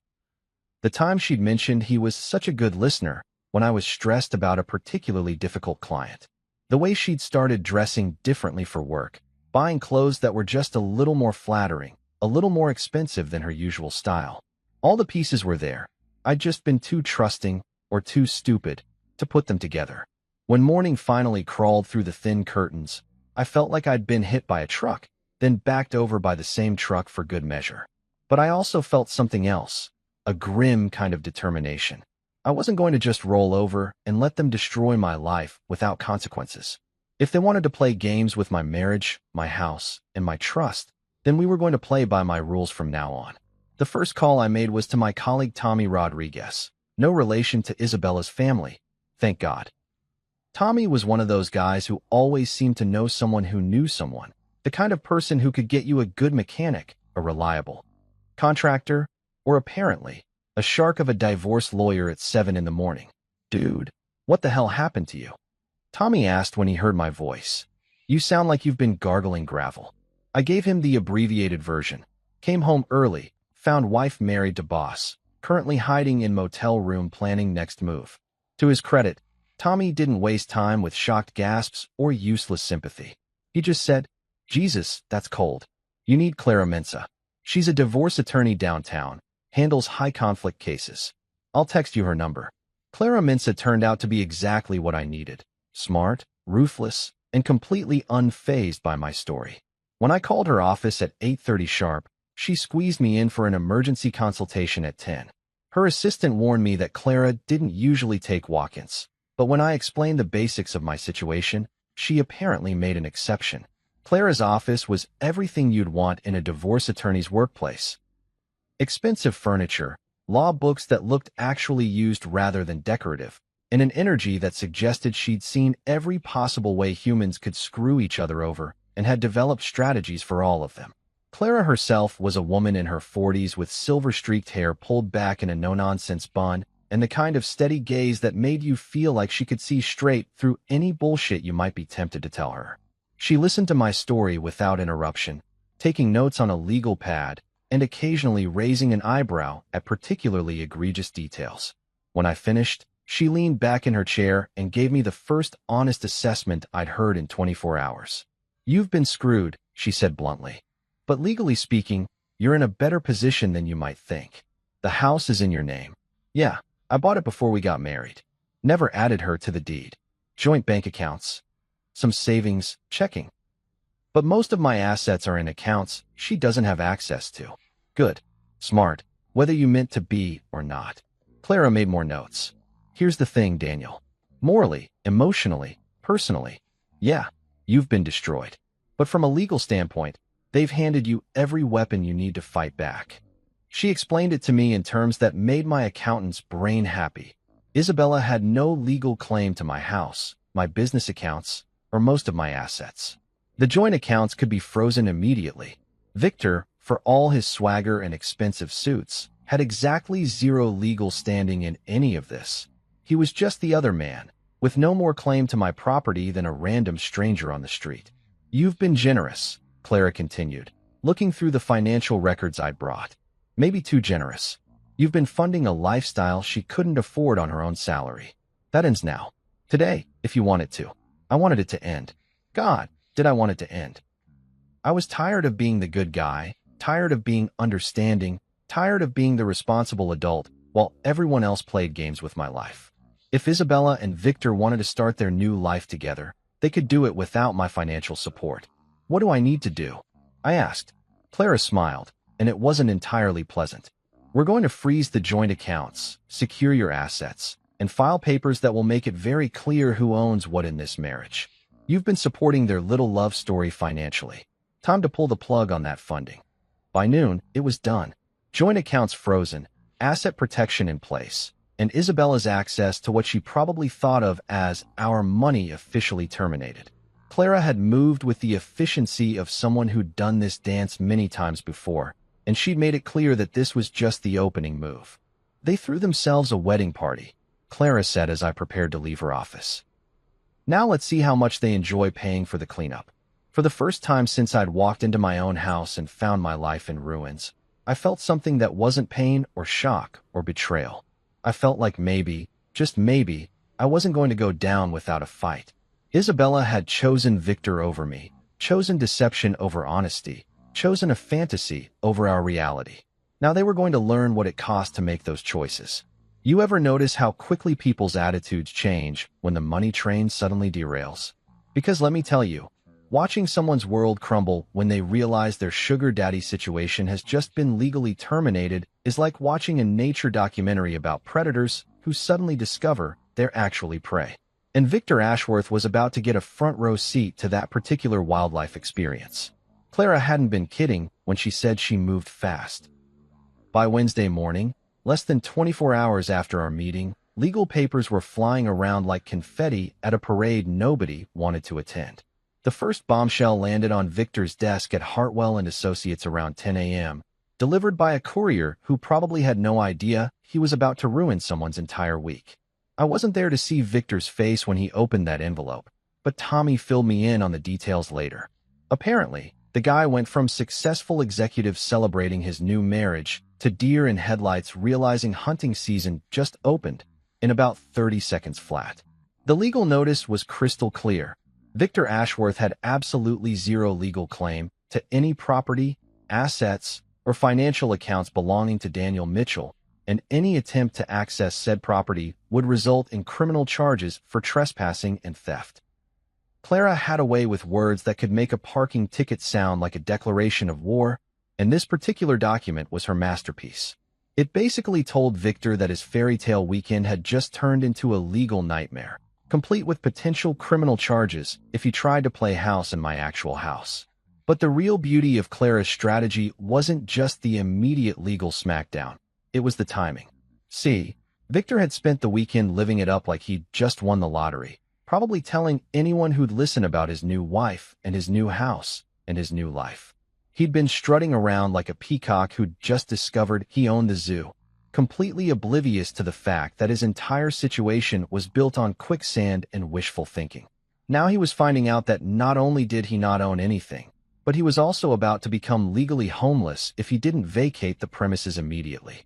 The time she'd mentioned he was such a good listener when I was stressed about a particularly difficult client. The way she'd started dressing differently for work, buying clothes that were just a little more flattering, a little more expensive than her usual style. All the pieces were there. I'd just been too trusting, or too stupid, to put them together. When morning finally crawled through the thin curtains, I felt like I'd been hit by a truck, then backed over by the same truck for good measure. But I also felt something else, a grim kind of determination. I wasn't going to just roll over and let them destroy my life without consequences. If they wanted to play games with my marriage, my house, and my trust, then we were going to play by my rules from now on. The first call I made was to my colleague Tommy Rodriguez, no relation to Isabella's family, thank God. Tommy was one of those guys who always seemed to know someone who knew someone, the kind of person who could get you a good mechanic, a reliable contractor, or apparently, a shark of a divorce lawyer at 7 in the morning. Dude, what the hell happened to you? Tommy asked when he heard my voice. You sound like you've been gargling gravel. I gave him the abbreviated version. Came home early, found wife married to boss, currently hiding in motel room planning next move. To his credit, Tommy didn't waste time with shocked gasps or useless sympathy. He just said, Jesus, that's cold. You need Clara Mensa. She's a divorce attorney downtown, handles high-conflict cases. I'll text you her number. Clara Mensa turned out to be exactly what I needed. Smart, ruthless, and completely unfazed by my story. When I called her office at 8:30 sharp, she squeezed me in for an emergency consultation at 10. Her assistant warned me that Clara didn't usually take walk-ins, but when I explained the basics of my situation, she apparently made an exception. Clara's office was everything you'd want in a divorce attorney's workplace. Expensive furniture, law books that looked actually used rather than decorative, and an energy that suggested she'd seen every possible way humans could screw each other over and had developed strategies for all of them. Clara herself was a woman in her 40s with silver-streaked hair pulled back in a no-nonsense bun and the kind of steady gaze that made you feel like she could see straight through any bullshit you might be tempted to tell her. She listened to my story without interruption, taking notes on a legal pad and occasionally raising an eyebrow at particularly egregious details. When I finished, she leaned back in her chair and gave me the first honest assessment I'd heard in 24 hours. You've been screwed, she said bluntly. But legally speaking, you're in a better position than you might think. The house is in your name. Yeah, I bought it before we got married. Never added her to the deed. Joint bank accounts. Some savings, checking. But most of my assets are in accounts she doesn't have access to. Good. Smart. Whether you meant to be or not. Clara made more notes. Here's the thing, Daniel. Morally, emotionally, personally, yeah, you've been destroyed. But from a legal standpoint, they've handed you every weapon you need to fight back. She explained it to me in terms that made my accountant's brain happy. Isabella had no legal claim to my house, my business accounts, or most of my assets. The joint accounts could be frozen immediately. Victor, for all his swagger and expensive suits, had exactly zero legal standing in any of this. He was just the other man, with no more claim to my property than a random stranger on the street. You've been generous, Clara continued, looking through the financial records I'd brought. Maybe too generous. You've been funding a lifestyle she couldn't afford on her own salary. That ends now. Today, if you want it to. I wanted it to end. God, did I want it to end. I was tired of being the good guy, tired of being understanding, tired of being the responsible adult while everyone else played games with my life. If Isabella and Victor wanted to start their new life together, they could do it without my financial support. What do I need to do? I asked. Clara smiled, and it wasn't entirely pleasant. We're going to freeze the joint accounts, secure your assets, and file papers that will make it very clear who owns what in this marriage. You've been supporting their little love story financially. Time to pull the plug on that funding. By noon, it was done. Joint accounts frozen, asset protection in place, and Isabella's access to what she probably thought of as our money officially terminated. Clara had moved with the efficiency of someone who'd done this dance many times before, and she'd made it clear that this was just the opening move. They threw themselves a wedding party, Clara said as I prepared to leave her office. Now let's see how much they enjoy paying for the cleanup. For the first time since I'd walked into my own house and found my life in ruins, I felt something that wasn't pain or shock or betrayal. I felt like maybe, just maybe, I wasn't going to go down without a fight. Isabella had chosen Victor over me, chosen deception over honesty, chosen a fantasy over our reality. Now they were going to learn what it cost to make those choices. You ever notice how quickly people's attitudes change when the money train suddenly derails? Because let me tell you, watching someone's world crumble when they realize their sugar daddy situation has just been legally terminated is like watching a nature documentary about predators who suddenly discover they're actually prey. And Victor Ashworth was about to get a front-row seat to that particular wildlife experience. Clara hadn't been kidding when she said she moved fast. By Wednesday morning, less than 24 hours after our meeting, legal papers were flying around like confetti at a parade nobody wanted to attend. The first bombshell landed on Victor's desk at Hartwell and Associates around 10 a.m., delivered by a courier who probably had no idea he was about to ruin someone's entire week. I wasn't there to see Victor's face when he opened that envelope, but Tommy filled me in on the details later. Apparently, the guy went from successful executive celebrating his new marriage to deer in headlights realizing hunting season just opened in about 30 seconds flat. The legal notice was crystal clear. Victor Ashworth had absolutely zero legal claim to any property, assets, or financial accounts belonging to Daniel Mitchell, and any attempt to access said property would result in criminal charges for trespassing and theft. Clara had a way with words that could make a parking ticket sound like a declaration of war, and this particular document was her masterpiece. It basically told Victor that his fairy tale weekend had just turned into a legal nightmare, complete with potential criminal charges if he tried to play house in my actual house. But the real beauty of Clara's strategy wasn't just the immediate legal smackdown. It was the timing. See, Victor had spent the weekend living it up like he'd just won the lottery, probably telling anyone who'd listen about his new wife and his new house and his new life. He'd been strutting around like a peacock who'd just discovered he owned the zoo, completely oblivious to the fact that his entire situation was built on quicksand and wishful thinking. Now he was finding out that not only did he not own anything, but he was also about to become legally homeless if he didn't vacate the premises immediately.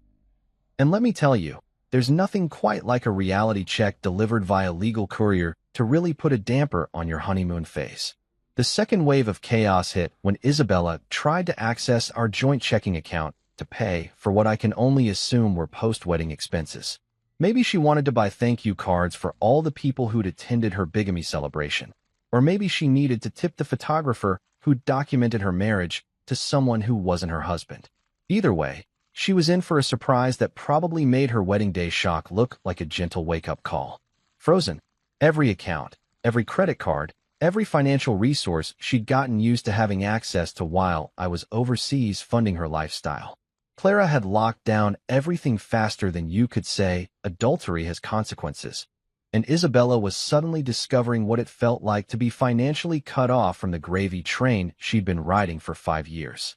And let me tell you, there's nothing quite like a reality check delivered via legal courier to really put a damper on your honeymoon phase. The second wave of chaos hit when Isabella tried to access our joint checking account to pay for what I can only assume were post-wedding expenses. Maybe she wanted to buy thank you cards for all the people who'd attended her bigamy celebration. Or maybe she needed to tip the photographer who documented her marriage to someone who wasn't her husband. Either way, She was in for a surprise that probably made her wedding day shock look like a gentle wake-up call. Frozen. Every account, every credit card, every financial resource she'd gotten used to having access to while I was overseas funding her lifestyle. Clara had locked down everything faster than you could say adultery has consequences. And Isabella was suddenly discovering what it felt like to be financially cut off from the gravy train she'd been riding for 5 years.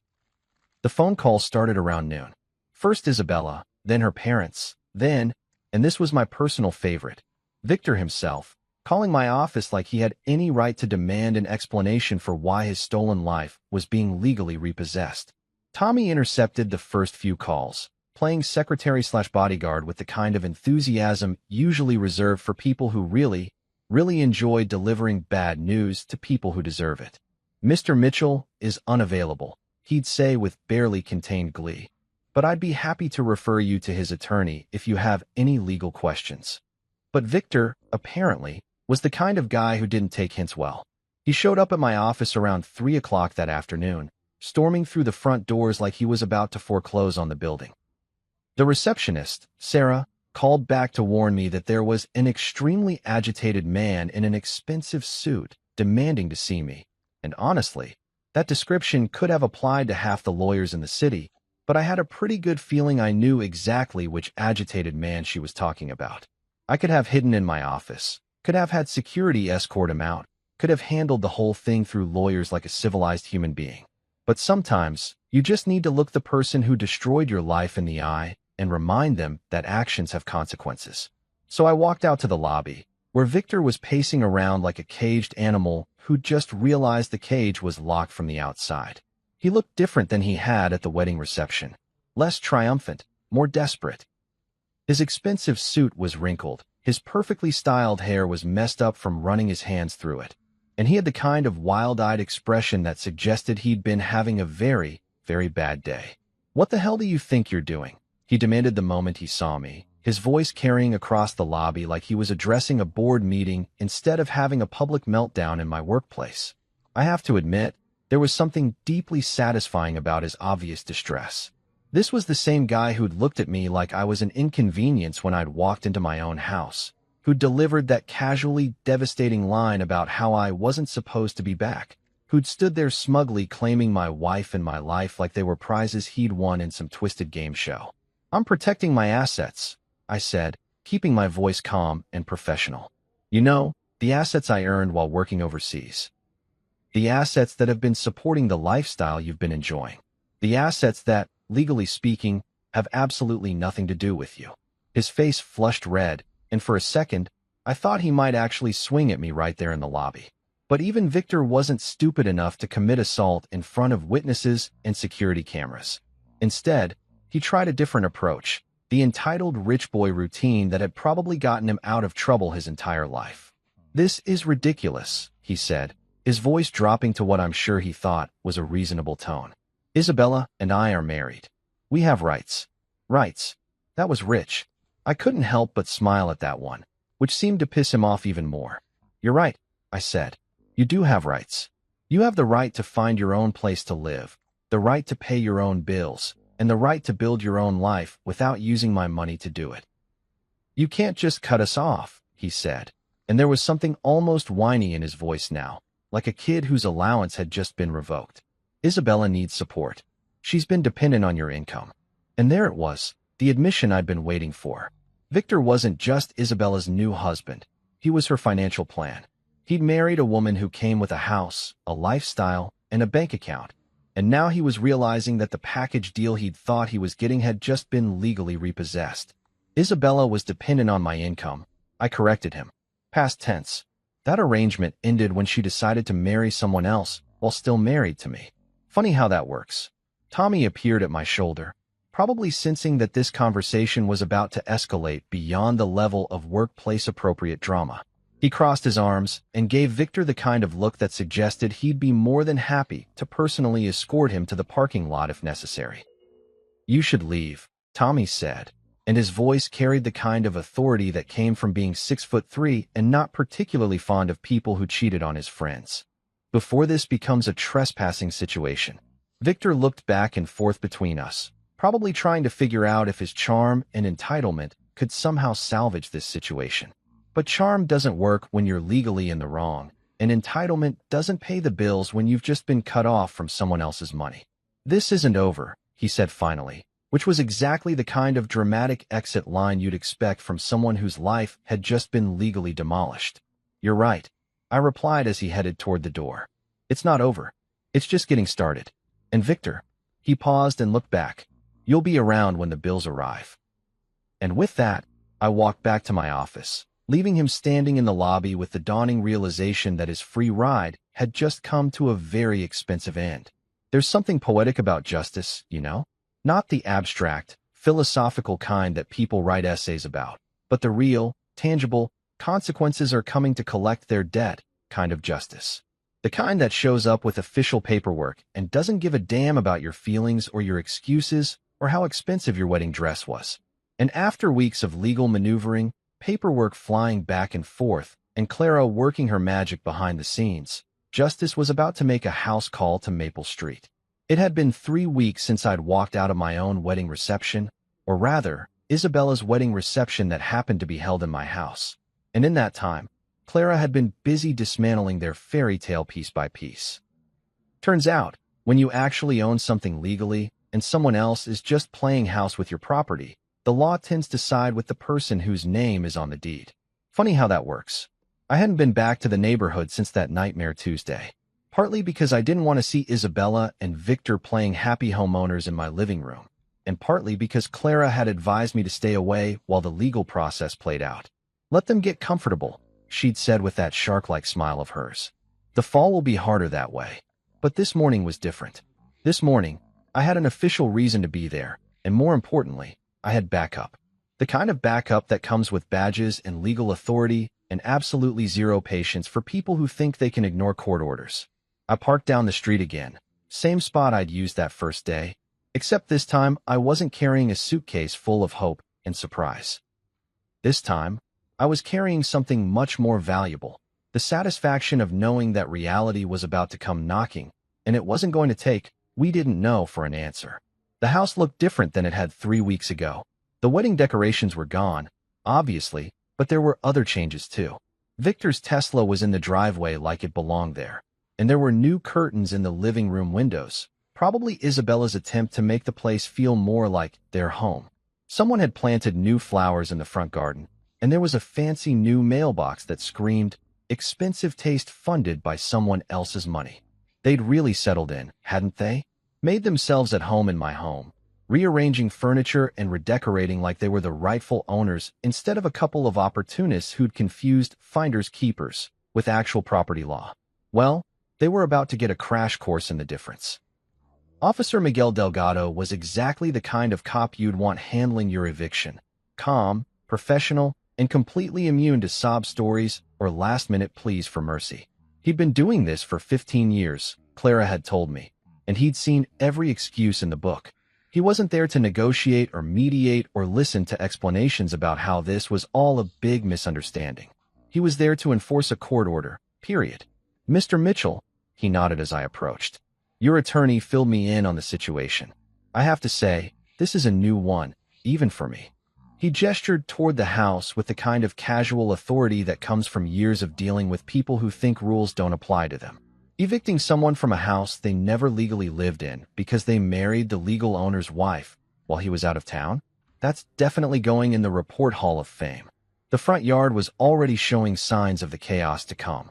The phone call started around noon. First Isabella, then her parents, then, and this was my personal favorite, Victor himself, calling my office like he had any right to demand an explanation for why his stolen life was being legally repossessed. Tommy intercepted the first few calls, playing secretary/bodyguard with the kind of enthusiasm usually reserved for people who really enjoy delivering bad news to people who deserve it. "Mr. Mitchell is unavailable," he'd say with barely contained glee. "But I'd be happy to refer you to his attorney if you have any legal questions." But Victor, apparently, was the kind of guy who didn't take hints well. He showed up at my office around 3 o'clock that afternoon, storming through the front doors like he was about to foreclose on the building. The receptionist, Sarah, called back to warn me that there was an extremely agitated man in an expensive suit demanding to see me. And honestly, that description could have applied to half the lawyers in the city, but I had a pretty good feeling I knew exactly which agitated man she was talking about. I could have hidden in my office, could have had security escort him out, could have handled the whole thing through lawyers like a civilized human being. But sometimes, you just need to look the person who destroyed your life in the eye and remind them that actions have consequences. So I walked out to the lobby, where Victor was pacing around like a caged animal who just realized the cage was locked from the outside. He looked different than he had at the wedding reception, less triumphant, more desperate. His expensive suit was wrinkled, his perfectly styled hair was messed up from running his hands through it, and he had the kind of wild-eyed expression that suggested he'd been having a very, very bad day. "What the hell do you think you're doing?" he demanded the moment he saw me, his voice carrying across the lobby like he was addressing a board meeting instead of having a public meltdown in my workplace. I have to admit, there was something deeply satisfying about his obvious distress. This was the same guy who'd looked at me like I was an inconvenience when I'd walked into my own house, who'd delivered that casually devastating line about how I wasn't supposed to be back, who'd stood there smugly claiming my wife and my life like they were prizes he'd won in some twisted game show. "I'm protecting my assets," I said, keeping my voice calm and professional. "You know, the assets I earned while working overseas. The assets that have been supporting the lifestyle you've been enjoying. The assets that, legally speaking, have absolutely nothing to do with you." His face flushed red, and for a second, I thought he might actually swing at me right there in the lobby. But even Victor wasn't stupid enough to commit assault in front of witnesses and security cameras. Instead, he tried a different approach, the entitled rich boy routine that had probably gotten him out of trouble his entire life. "This is ridiculous," he said, his voice dropping to what I'm sure he thought was a reasonable tone. "Isabella and I are married. We have rights." Rights. That was rich. I couldn't help but smile at that one, which seemed to piss him off even more. "You're right," I said. "You do have rights. You have the right to find your own place to live, the right to pay your own bills, and the right to build your own life without using my money to do it. You can't just cut us off," he said, and there was something almost whiny in his voice now, like a kid whose allowance had just been revoked. "Isabella needs support. She's been dependent on your income." And there it was, the admission I'd been waiting for. Victor wasn't just Isabella's new husband. He was her financial plan. He'd married a woman who came with a house, a lifestyle, and a bank account. And now he was realizing that the package deal he'd thought he was getting had just been legally repossessed. "Isabella was dependent on my income," I corrected him. Past tense. That arrangement ended when she decided to marry someone else while still married to me. Funny how that works. Tommy appeared at my shoulder, probably sensing that this conversation was about to escalate beyond the level of workplace-appropriate drama. He crossed his arms and gave Victor the kind of look that suggested he'd be more than happy to personally escort him to the parking lot if necessary. "You should leave," Tommy said, and his voice carried the kind of authority that came from being 6'3" and not particularly fond of people who cheated on his friends. "Before this becomes a trespassing situation." Victor looked back and forth between us, probably trying to figure out if his charm and entitlement could somehow salvage this situation. But charm doesn't work when you're legally in the wrong, and entitlement doesn't pay the bills when you've just been cut off from someone else's money. "This isn't over," he said finally, which was exactly the kind of dramatic exit line you'd expect from someone whose life had just been legally demolished. "You're right," I replied as he headed toward the door. "It's not over. It's just getting started. And Victor," he paused and looked back, "you'll be around when the bills arrive." And with that, I walked back to my office, leaving him standing in the lobby with the dawning realization that his free ride had just come to a very expensive end. There's something poetic about justice, you know? Not the abstract, philosophical kind that people write essays about, but the real, tangible, consequences are coming to collect their debt kind of justice. The kind that shows up with official paperwork and doesn't give a damn about your feelings or your excuses or how expensive your wedding dress was. And after weeks of legal maneuvering, paperwork flying back and forth, and Clara working her magic behind the scenes, justice was about to make a house call to Maple Street. It had been 3 weeks since I'd walked out of my own wedding reception, or rather, Isabella's wedding reception that happened to be held in my house. And in that time, Clara had been busy dismantling their fairy tale piece by piece. Turns out, when you actually own something legally, and someone else is just playing house with your property, the law tends to side with the person whose name is on the deed. Funny how that works. I hadn't been back to the neighborhood since that nightmare Tuesday, partly because I didn't want to see Isabella and Victor playing happy homeowners in my living room, and partly because Clara had advised me to stay away while the legal process played out. "Let them get comfortable," she'd said with that shark-like smile of hers. "The fall will be harder that way." But this morning was different. This morning, I had an official reason to be there, and more importantly, I had backup. The kind of backup that comes with badges and legal authority and absolutely zero patience for people who think they can ignore court orders. I parked down the street again, same spot I'd used that first day, except this time I wasn't carrying a suitcase full of hope and surprise. This time, I was carrying something much more valuable, the satisfaction of knowing that reality was about to come knocking, and it wasn't going to take, we didn't know, for an answer. The house looked different than it had 3 weeks ago. The wedding decorations were gone, obviously, but there were other changes too. Victor's Tesla was in the driveway like it belonged there, and there were new curtains in the living room windows, probably Isabella's attempt to make the place feel more like their home. Someone had planted new flowers in the front garden, and there was a fancy new mailbox that screamed, expensive taste funded by someone else's money. They'd really settled in, hadn't they? Made themselves at home in my home, rearranging furniture and redecorating like they were the rightful owners instead of a couple of opportunists who'd confused finders keepers with actual property law. Well, they were about to get a crash course in the difference. Officer Miguel Delgado was exactly the kind of cop you'd want handling your eviction. Calm, professional, and completely immune to sob stories or last-minute pleas for mercy. He'd been doing this for 15 years, Clara had told me, and he'd seen every excuse in the book. He wasn't there to negotiate or mediate or listen to explanations about how this was all a big misunderstanding. He was there to enforce a court order, period. "Mr. Mitchell," he nodded as I approached. "Your attorney filled me in on the situation. I have to say, this is a new one, even for me." He gestured toward the house with the kind of casual authority that comes from years of dealing with people who think rules don't apply to them. Evicting someone from a house they never legally lived in because they married the legal owner's wife while he was out of town? That's definitely going in the Report Hall of Fame. The front yard was already showing signs of the chaos to come.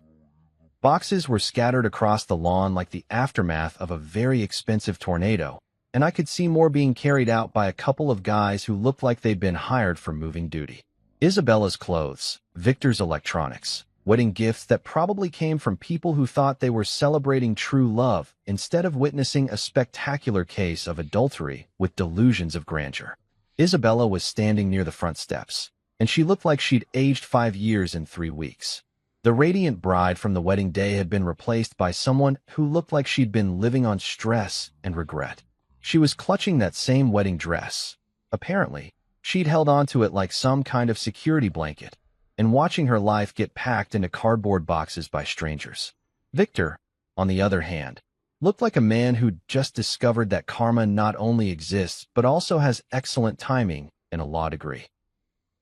Boxes were scattered across the lawn like the aftermath of a very expensive tornado, and I could see more being carried out by a couple of guys who looked like they'd been hired for moving duty. Isabella's clothes, Victor's electronics, wedding gifts that probably came from people who thought they were celebrating true love instead of witnessing a spectacular case of adultery with delusions of grandeur. Isabella was standing near the front steps, and she looked like she'd aged 5 years in 3 weeks. The radiant bride from the wedding day had been replaced by someone who looked like she'd been living on stress and regret. She was clutching that same wedding dress. Apparently, she'd held onto it like some kind of security blanket, and watching her life get packed into cardboard boxes by strangers. Victor, on the other hand, Looked like a man who'd just discovered that karma not only exists but also has excellent timing and a law degree.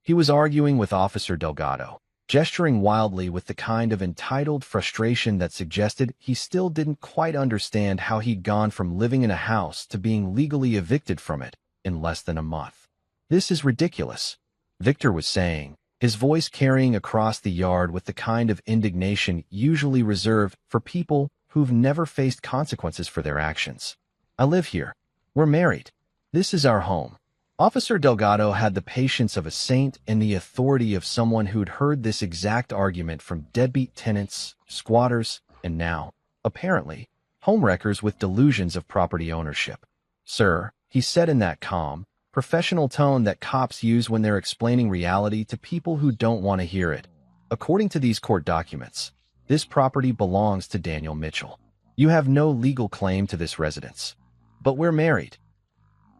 He was arguing with Officer Delgado, gesturing wildly with the kind of entitled frustration that suggested he still didn't quite understand how he'd gone from living in a house to being legally evicted from it in less than a month. "This is ridiculous," Victor was saying, his voice carrying across the yard with the kind of indignation usually reserved for people who've never faced consequences for their actions. "I live here. We're married. This is our home." Officer Delgado had the patience of a saint and the authority of someone who'd heard this exact argument from deadbeat tenants, squatters, and now, apparently, homewreckers with delusions of property ownership. "Sir," he said in that calm, professional tone that cops use when they're explaining reality to people who don't want to hear it. "According to these court documents, this property belongs to Daniel Mitchell. You have no legal claim to this residence. But we're married,"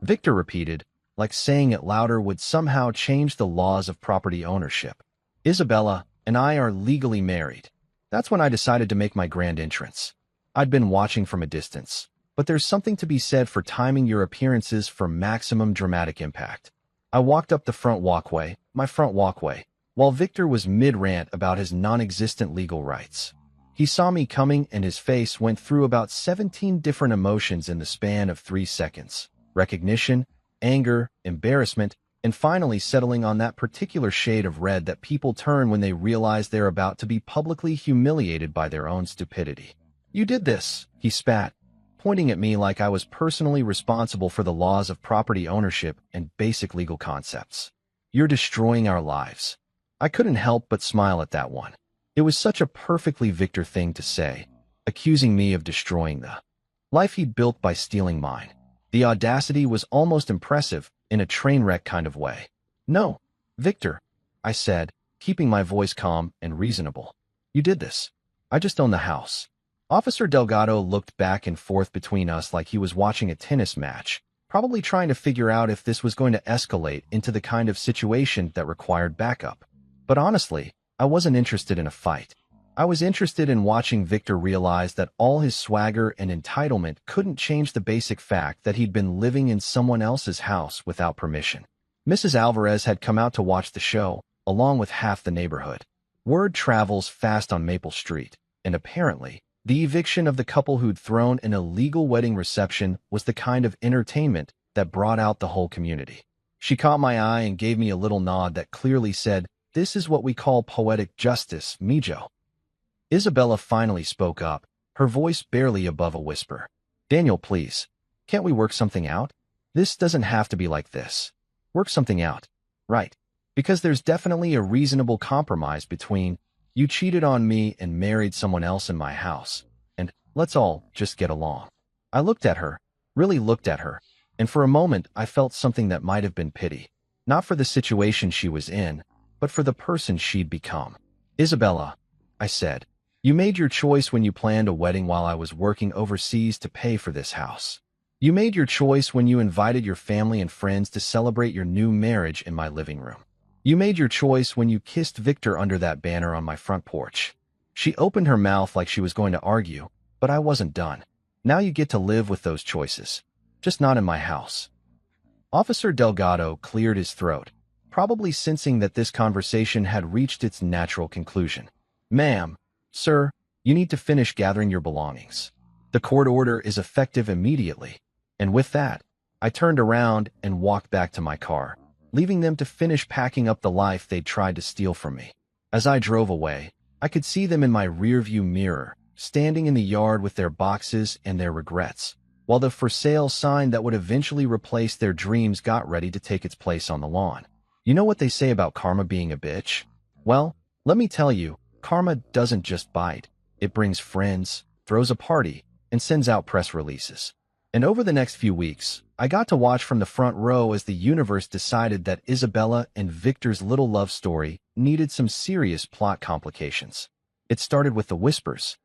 Victor repeated, like saying it louder would somehow change the laws of property ownership. "Isabella and I are legally married." That's when I decided to make my grand entrance. I'd been watching from a distance, but there's something to be said for timing your appearances for maximum dramatic impact. I walked up the my front walkway, while Victor was mid-rant about his non-existent legal rights. He saw me coming and his face went through about 17 different emotions in the span of 3 seconds. Recognition, anger, embarrassment, and finally settling on that particular shade of red that people turn when they realize they're about to be publicly humiliated by their own stupidity. "You did this," he spat, pointing at me like I was personally responsible for the laws of property ownership and basic legal concepts. "You're destroying our lives." I couldn't help but smile at that one. It was such a perfectly Victor thing to say, accusing me of destroying the life he'd built by stealing mine. The audacity was almost impressive in a train wreck kind of way. "No, Victor," I said, keeping my voice calm and reasonable. "You did this. I just own the house." Officer Delgado looked back and forth between us like he was watching a tennis match, probably trying to figure out if this was going to escalate into the kind of situation that required backup. But honestly, I wasn't interested in a fight. I was interested in watching Victor realize that all his swagger and entitlement couldn't change the basic fact that he'd been living in someone else's house without permission. Mrs. Alvarez had come out to watch the show, along with half the neighborhood. Word travels fast on Maple Street, and apparently, the eviction of the couple who'd thrown an illegal wedding reception was the kind of entertainment that brought out the whole community. She caught my eye and gave me a little nod that clearly said, "This is what we call poetic justice, Mijo." Isabella finally spoke up, her voice barely above a whisper. "Daniel, please. Can't we work something out? This doesn't have to be like this. Work something out. Right. Because there's definitely a reasonable compromise between, you cheated on me and married someone else in my house, and let's all just get along." I looked at her, really looked at her, and for a moment I felt something that might have been pity. Not for the situation she was in, but for the person she'd become. "Isabella," I said, "you made your choice when you planned a wedding while I was working overseas to pay for this house. You made your choice when you invited your family and friends to celebrate your new marriage in my living room. You made your choice when you kissed Victor under that banner on my front porch." She opened her mouth like she was going to argue, but I wasn't done. "Now you get to live with those choices. Just not in my house." Officer Delgado cleared his throat, probably sensing that this conversation had reached its natural conclusion. "Ma'am, sir, you need to finish gathering your belongings. The court order is effective immediately." And with that, I turned around and walked back to my car, leaving them to finish packing up the life they'd tried to steal from me. As I drove away, I could see them in my rearview mirror, standing in the yard with their boxes and their regrets, while the for sale sign that would eventually replace their dreams got ready to take its place on the lawn. You know what they say about karma being a bitch? Well, let me tell you, karma doesn't just bite. It brings friends, throws a party, and sends out press releases. And over the next few weeks, I got to watch from the front row as the universe decided that Isabella and Victor's little love story needed some serious plot complications. It started with the whispers.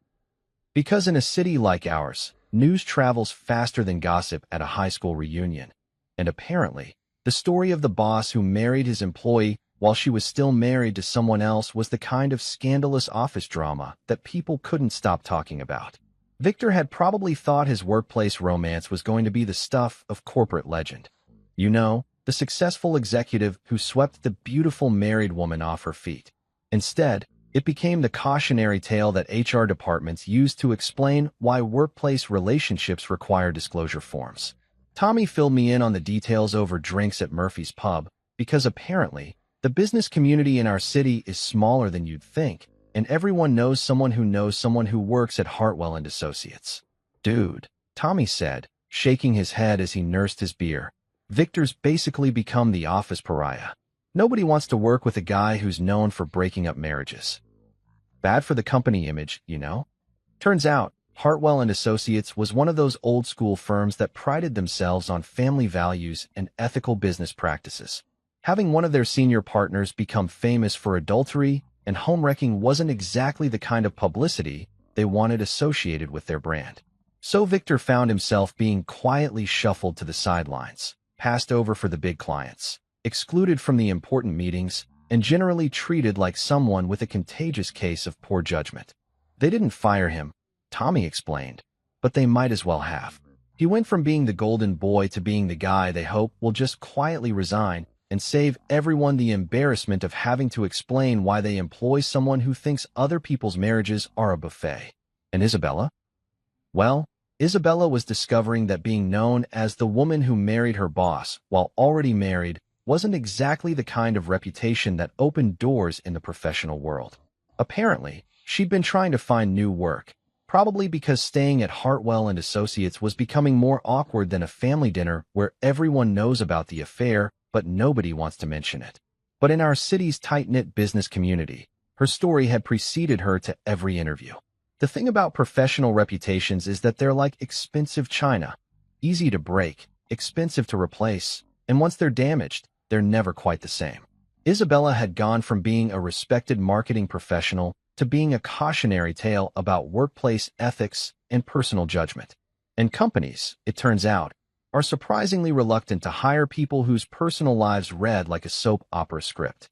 Because in a city like ours, news travels faster than gossip at a high school reunion. And apparently, the story of the boss who married his employee while she was still married to someone else was the kind of scandalous office drama that people couldn't stop talking about. Victor had probably thought his workplace romance was going to be the stuff of corporate legend. You know, the successful executive who swept the beautiful married woman off her feet. Instead, it became the cautionary tale that HR departments use to explain why workplace relationships require disclosure forms. Tommy filled me in on the details over drinks at Murphy's Pub, because apparently, the business community in our city is smaller than you'd think, and everyone knows someone who works at Hartwell and Associates. Dude, Tommy said, shaking his head as he nursed his beer. Victor's basically become the office pariah. Nobody wants to work with a guy who's known for breaking up marriages. Bad for the company image, you know? Turns out, Hartwell and Associates was one of those old-school firms that prided themselves on family values and ethical business practices. Having one of their senior partners become famous for adultery and homewrecking wasn't exactly the kind of publicity they wanted associated with their brand. So Victor found himself being quietly shuffled to the sidelines, passed over for the big clients, excluded from the important meetings, and generally treated like someone with a contagious case of poor judgment. They didn't fire him, Tommy explained, but they might as well have. He went from being the golden boy to being the guy they hope will just quietly resign and save everyone the embarrassment of having to explain why they employ someone who thinks other people's marriages are a buffet. And Isabella? Well, Isabella was discovering that being known as the woman who married her boss while already married wasn't exactly the kind of reputation that opened doors in the professional world. Apparently, she'd been trying to find new work, probably because staying at Hartwell and Associates was becoming more awkward than a family dinner where everyone knows about the affair but nobody wants to mention it. But in our city's tight-knit business community, her story had preceded her to every interview. The thing about professional reputations is that they're like expensive china, easy to break, expensive to replace, and once they're damaged, they're never quite the same. Isabella had gone from being a respected marketing professional to being a cautionary tale about workplace ethics and personal judgment. And companies, it turns out, are surprisingly reluctant to hire people whose personal lives read like a soap opera script.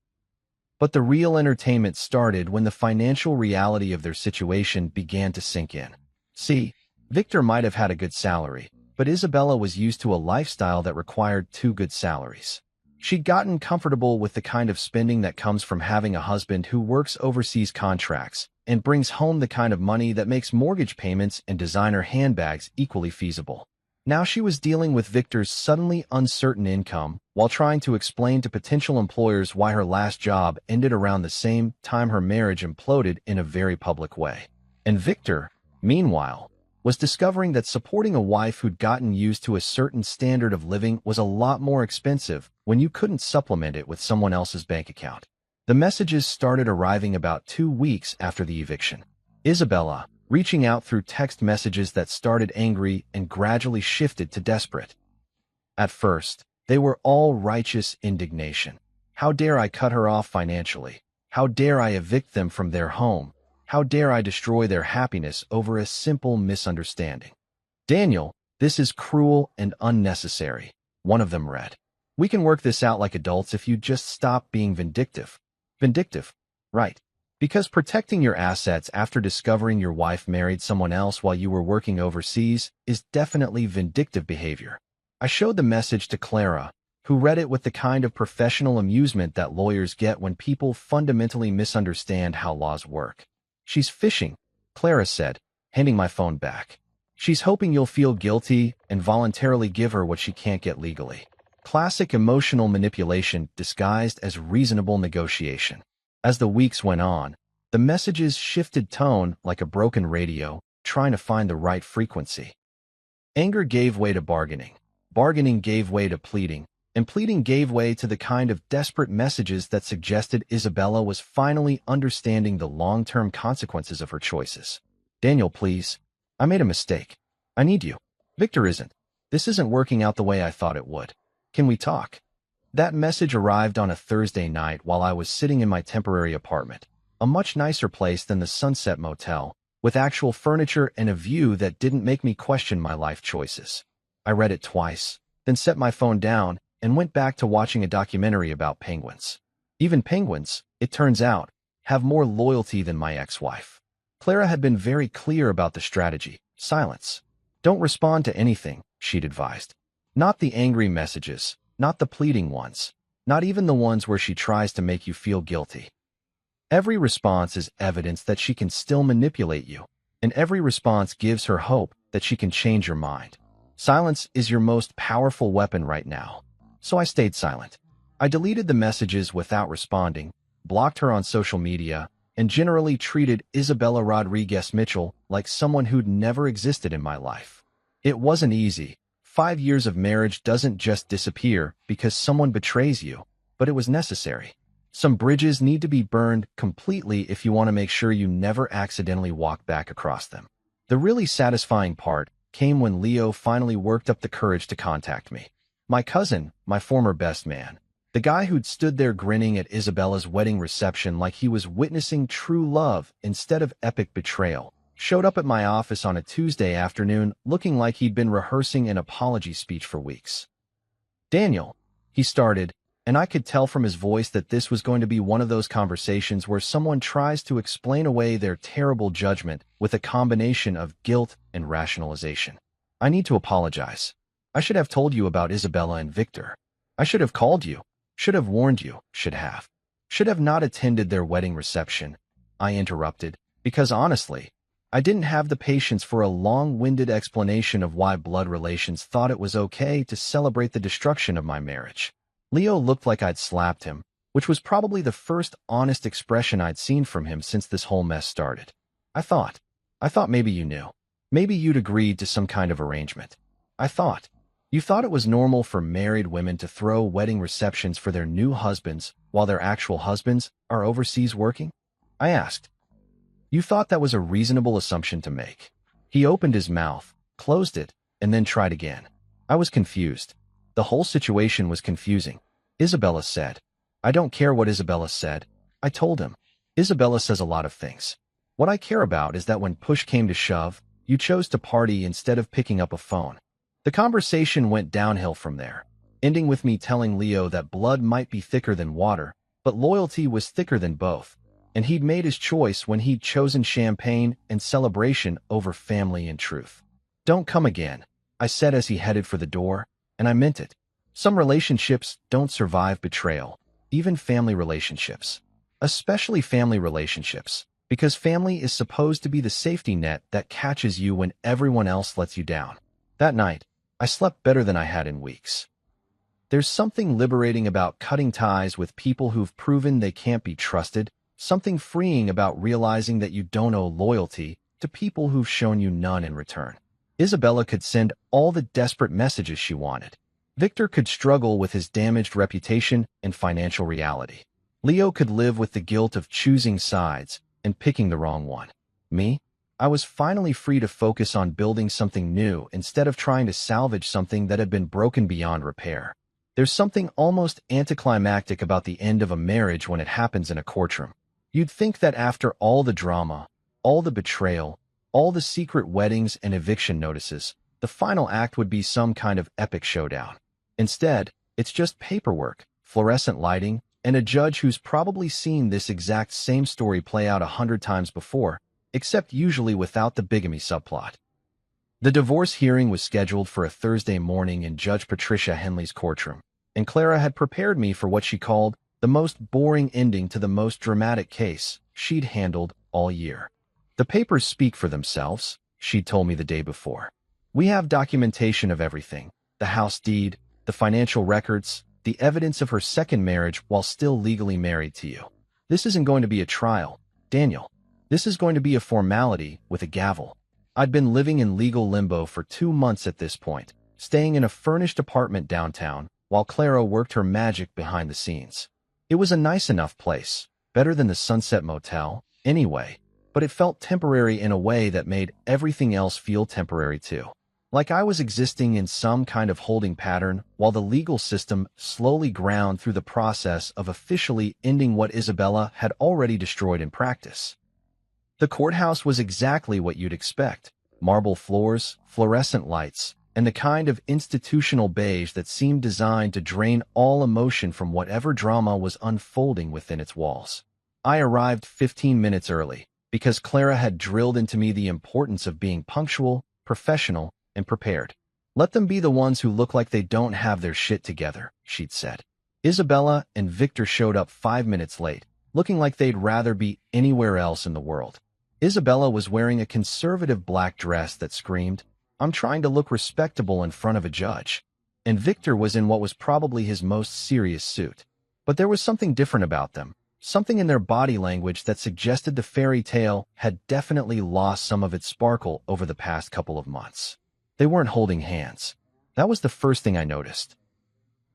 But the real entertainment started when the financial reality of their situation began to sink in. See, Victor might have had a good salary, but Isabella was used to a lifestyle that required two good salaries. She'd gotten comfortable with the kind of spending that comes from having a husband who works overseas contracts and brings home the kind of money that makes mortgage payments and designer handbags equally feasible. Now she was dealing with Victor's suddenly uncertain income while trying to explain to potential employers why her last job ended around the same time her marriage imploded in a very public way. And Victor, meanwhile, was discovering that supporting a wife who'd gotten used to a certain standard of living was a lot more expensive when you couldn't supplement it with someone else's bank account. The messages started arriving about 2 weeks after the eviction. Isabella, reaching out through text messages that started angry and gradually shifted to desperate. At first, they were all righteous indignation. How dare I cut her off financially? How dare I evict them from their home? How dare I destroy their happiness over a simple misunderstanding? Daniel, this is cruel and unnecessary, one of them read. We can work this out like adults if you just stop being vindictive. Vindictive, right? Because protecting your assets after discovering your wife married someone else while you were working overseas is definitely vindictive behavior. I showed the message to Clara, who read it with the kind of professional amusement that lawyers get when people fundamentally misunderstand how laws work. She's fishing, Clara said, handing my phone back. She's hoping you'll feel guilty and voluntarily give her what she can't get legally. Classic emotional manipulation disguised as reasonable negotiation. As the weeks went on, the messages shifted tone like a broken radio, trying to find the right frequency. Anger gave way to bargaining. Bargaining gave way to pleading, and pleading gave way to the kind of desperate messages that suggested Isabella was finally understanding the long-term consequences of her choices. Daniel, please. I made a mistake. I need you. Victor isn't. This isn't working out the way I thought it would. Can we talk? That message arrived on a Thursday night while I was sitting in my temporary apartment, a much nicer place than the Sunset Motel, with actual furniture and a view that didn't make me question my life choices. I read it twice, then set my phone down and went back to watching a documentary about penguins. Even penguins, it turns out, have more loyalty than my ex-wife. Clara had been very clear about the strategy, Silence. Don't respond to anything, she'd advised. Not the angry messages, not the pleading ones, not even the ones where she tries to make you feel guilty. Every response is evidence that she can still manipulate you, and every response gives her hope that she can change your mind. Silence is your most powerful weapon right now. So I stayed silent. I deleted the messages without responding, blocked her on social media, and generally treated Isabella Rodriguez Mitchell like someone who'd never existed in my life. It wasn't easy. 5 years of marriage doesn't just disappear because someone betrays you, but it was necessary. Some bridges need to be burned completely if you want to make sure you never accidentally walk back across them. The really satisfying part came when Leo finally worked up the courage to contact me. My cousin, my former best man, the guy who'd stood there grinning at Isabella's wedding reception like he was witnessing true love instead of epic betrayal, showed up at my office on a Tuesday afternoon looking like he'd been rehearsing an apology speech for weeks. "Daniel," he started, and I could tell from his voice that this was going to be one of those conversations where someone tries to explain away their terrible judgment with a combination of guilt and rationalization. "I need to apologize. I should have told you about Isabella and Victor. I should have called you, should have warned you, should have not attended their wedding reception," I interrupted, because honestly, I didn't have the patience for a long-winded explanation of why blood relations thought it was okay to celebrate the destruction of my marriage. Leo looked like I'd slapped him, which was probably the first honest expression I'd seen from him since this whole mess started. I thought maybe you knew. Maybe you'd agreed to some kind of arrangement. You thought it was normal for married women to throw wedding receptions for their new husbands while their actual husbands are overseas working? I asked. You thought that was a reasonable assumption to make. He opened his mouth, closed it, and then tried again. I was confused. The whole situation was confusing. Isabella said. I don't care what Isabella said. I told him. Isabella says a lot of things. What I care about is that when push came to shove, you chose to party instead of picking up a phone. The conversation went downhill from there, ending with me telling Leo that blood might be thicker than water, but loyalty was thicker than both, and he'd made his choice when he'd chosen champagne and celebration over family and truth. "Don't come again," I said as he headed for the door, and I meant it. Some relationships don't survive betrayal, even family relationships. Especially family relationships, because family is supposed to be the safety net that catches you when everyone else lets you down. That night, I slept better than I had in weeks. There's something liberating about cutting ties with people who've proven they can't be trusted, something freeing about realizing that you don't owe loyalty to people who've shown you none in return. Isabella could send all the desperate messages she wanted. Victor could struggle with his damaged reputation and financial reality. Leo could live with the guilt of choosing sides and picking the wrong one. Me? I was finally free to focus on building something new instead of trying to salvage something that had been broken beyond repair. There's something almost anticlimactic about the end of a marriage when it happens in a courtroom. You'd think that after all the drama, all the betrayal, all the secret weddings and eviction notices, the final act would be some kind of epic showdown. Instead, it's just paperwork, fluorescent lighting, and a judge who's probably seen this exact same story play out 100 times before, except usually without the bigamy subplot. The divorce hearing was scheduled for a Thursday morning in Judge Patricia Henley's courtroom, and Clara had prepared me for what she called the most boring ending to the most dramatic case she'd handled all year. "The papers speak for themselves," she'd told me the day before. "We have documentation of everything, the house deed, the financial records, the evidence of her second marriage while still legally married to you. This isn't going to be a trial, Daniel. This is going to be a formality with a gavel." I'd been living in legal limbo for 2 months at this point, staying in a furnished apartment downtown, while Clara worked her magic behind the scenes. It was a nice enough place, better than the Sunset Motel, anyway, but it felt temporary in a way that made everything else feel temporary too. Like I was existing in some kind of holding pattern while the legal system slowly ground through the process of officially ending what Isabella had already destroyed in practice. The courthouse was exactly what you'd expect. Marble floors, fluorescent lights, and the kind of institutional beige that seemed designed to drain all emotion from whatever drama was unfolding within its walls. I arrived 15 minutes early, because Clara had drilled into me the importance of being punctual professional, and prepared. Let them be the ones who look like they don't have their shit together, she'd said. Isabella and Victor showed up 5 minutes late, looking like they'd rather be anywhere else in the world. Isabella was wearing a conservative black dress that screamed, "I'm trying to look respectable in front of a judge." And Victor was in what was probably his most serious suit. But there was something different about them, something in their body language that suggested the fairy tale had definitely lost some of its sparkle over the past couple of months. They weren't holding hands. That was the first thing I noticed.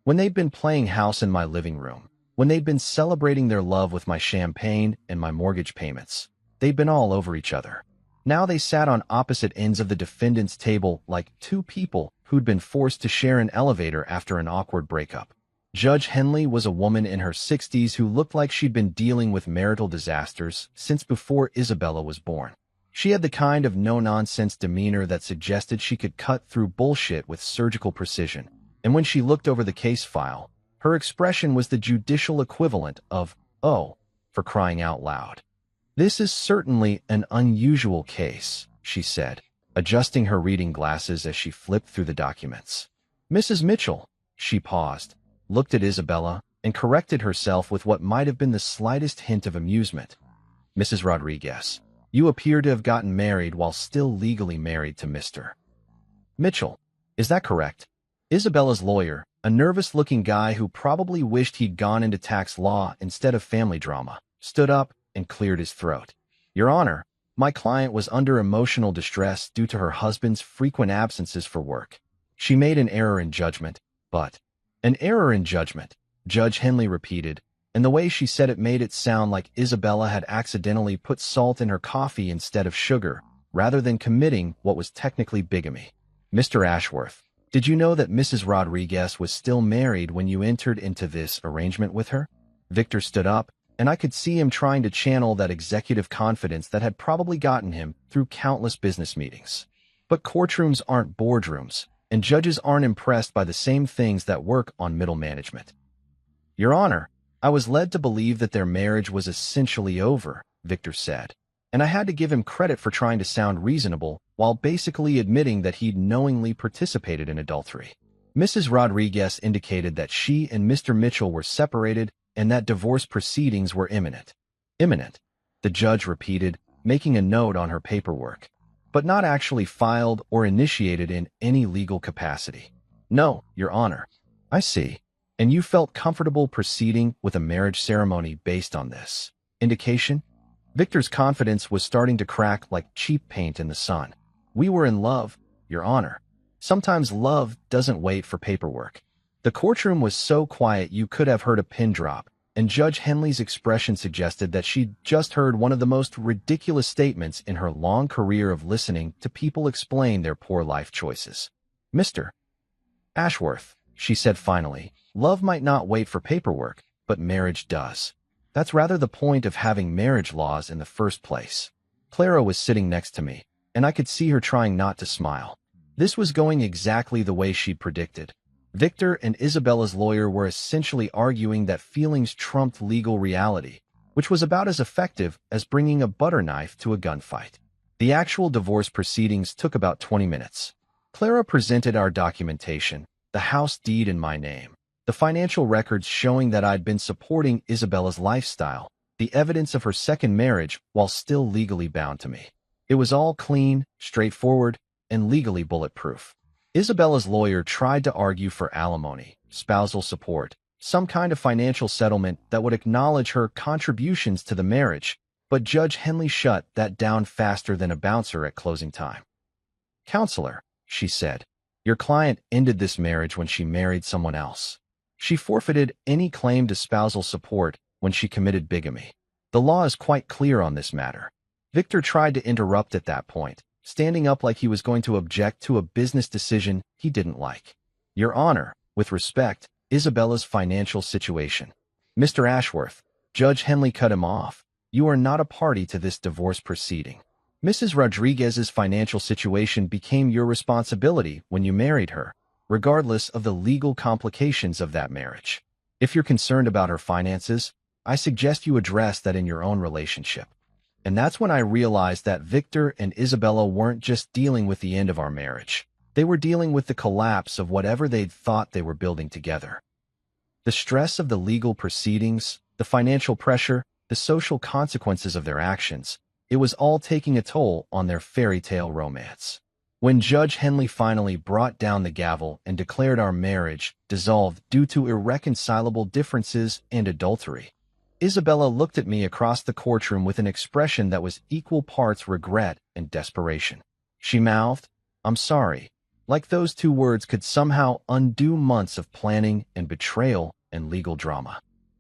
When they'd been playing house in my living room, when they'd been celebrating their love with my champagne and my mortgage payments, they'd been all over each other. Now they sat on opposite ends of the defendant's table like two people who'd been forced to share an elevator after an awkward breakup. Judge Henley was a woman in her 60s who looked like she'd been dealing with marital disasters since before Isabella was born. She had the kind of no-nonsense demeanor that suggested she could cut through bullshit with surgical precision. And when she looked over the case file, her expression was the judicial equivalent of, "Oh, for crying out loud." "This is certainly an unusual case," she said, adjusting her reading glasses as she flipped through the documents. "Mrs. Mitchell," she paused, looked at Isabella, and corrected herself with what might have been the slightest hint of amusement. "Mrs. Rodriguez, you appear to have gotten married while still legally married to Mr. Mitchell. Is that correct?" Isabella's lawyer, a nervous-looking guy who probably wished he'd gone into tax law instead of family drama, stood up and cleared his throat. "Your Honor, my client was under emotional distress due to her husband's frequent absences for work. She made an error in judgment, but—" "An error in judgment," Judge Henley repeated, and the way she said it made it sound like Isabella had accidentally put salt in her coffee instead of sugar, rather than committing what was technically bigamy. "Mr. Ashworth, did you know that Mrs. Rodriguez was still married when you entered into this arrangement with her?" Victor stood up, and I could see him trying to channel that executive confidence that had probably gotten him through countless business meetings. But courtrooms aren't boardrooms, and judges aren't impressed by the same things that work on middle management. "Your Honor, I was led to believe that their marriage was essentially over," Victor said, and I had to give him credit for trying to sound reasonable while basically admitting that he'd knowingly participated in adultery. Mrs. Rodriguez indicated that she and Mr. Mitchell were separated and that divorce proceedings were imminent. "Imminent," the judge repeated, making a note on her paperwork, "but not actually filed or initiated in any legal capacity." "No, Your Honor." "I see. And you felt comfortable proceeding with a marriage ceremony based on this indication?" Victor's confidence was starting to crack like cheap paint in the sun. "We were in love, Your Honor. Sometimes love doesn't wait for paperwork." The courtroom was so quiet you could have heard a pin drop, and Judge Henley's expression suggested that she'd just heard one of the most ridiculous statements in her long career of listening to people explain their poor life choices. "Mr. Ashworth," she said finally, "love might not wait for paperwork, but marriage does. That's rather the point of having marriage laws in the first place." Clara was sitting next to me, and I could see her trying not to smile. This was going exactly the way she'd predicted. Victor and Isabella's lawyer were essentially arguing that feelings trumped legal reality, which was about as effective as bringing a butter knife to a gunfight. The actual divorce proceedings took about 20 minutes. Clara presented our documentation, the house deed in my name, the financial records showing that I'd been supporting Isabella's lifestyle, the evidence of her second marriage while still legally bound to me. It was all clean, straightforward, and legally bulletproof. Isabella's lawyer tried to argue for alimony, spousal support, some kind of financial settlement that would acknowledge her contributions to the marriage, but Judge Henley shut that down faster than a bouncer at closing time. "Counselor," she said, "your client ended this marriage when she married someone else. She forfeited any claim to spousal support when she committed bigamy. The law is quite clear on this matter." Victor tried to interrupt at that point, standing up like he was going to object to a business decision he didn't like. "Your Honor, with respect, Isabella's financial situation." "Mr. Ashworth," Judge Henley cut him off, "you are not a party to this divorce proceeding. Mrs. Rodriguez's financial situation became your responsibility when you married her, regardless of the legal complications of that marriage. If you're concerned about her finances, I suggest you address that in your own relationship." And that's when I realized that Victor and Isabella weren't just dealing with the end of our marriage. They were dealing with the collapse of whatever they'd thought they were building together. The stress of the legal proceedings, the financial pressure, the social consequences of their actions, it was all taking a toll on their fairy tale romance. When Judge Henley finally brought down the gavel and declared our marriage dissolved due to irreconcilable differences and adultery, Isabella looked at me across the courtroom with an expression that was equal parts regret and desperation. She mouthed, "I'm sorry," like those two words could somehow undo months of planning and betrayal and legal drama.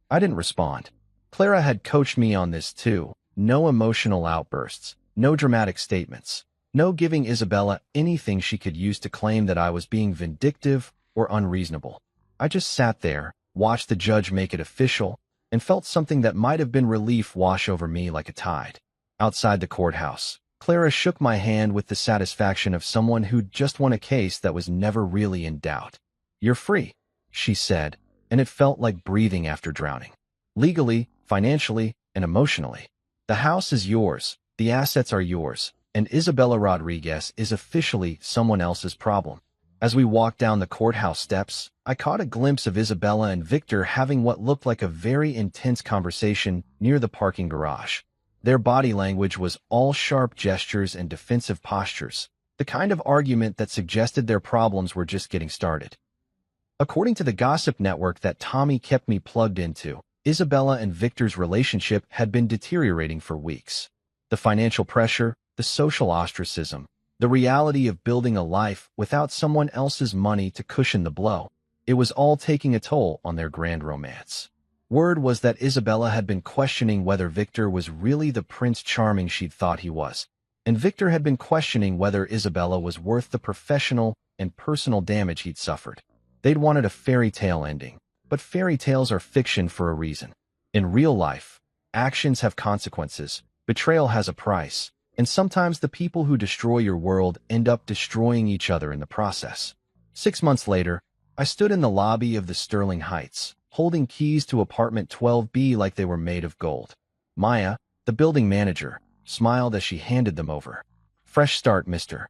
I didn't respond. Clara had coached me on this too. No emotional outbursts, no dramatic statements, no giving Isabella anything she could use to claim that I was being vindictive or unreasonable. I just sat there, watched the judge make it official, and felt something that might have been relief wash over me like a tide. Outside the courthouse, Clara shook my hand with the satisfaction of someone who'd just won a case that was never really in doubt. "You're free," she said, and it felt like breathing after drowning. "Legally, financially, and emotionally. The house is yours, the assets are yours, and Isabella Rodriguez is officially someone else's problem." As we walked down the courthouse steps, I caught a glimpse of Isabella and Victor having what looked like a very intense conversation near the parking garage. Their body language was all sharp gestures and defensive postures, the kind of argument that suggested their problems were just getting started. According to the gossip network that Tommy kept me plugged into, Isabella and Victor's relationship had been deteriorating for weeks. The financial pressure, the social ostracism, the reality of building a life without someone else's money to cushion the blow, it was all taking a toll on their grand romance. Word was that Isabella had been questioning whether Victor was really the Prince Charming she'd thought he was, and Victor had been questioning whether Isabella was worth the professional and personal damage he'd suffered. They'd wanted a fairy tale ending, but fairy tales are fiction for a reason. In real life, actions have consequences, betrayal has a price, and sometimes the people who destroy your world end up destroying each other in the process. 6 months later, I stood in the lobby of the Sterling Heights, holding keys to apartment 12B like they were made of gold. Maya, the building manager, smiled as she handed them over. "Fresh start, Mr.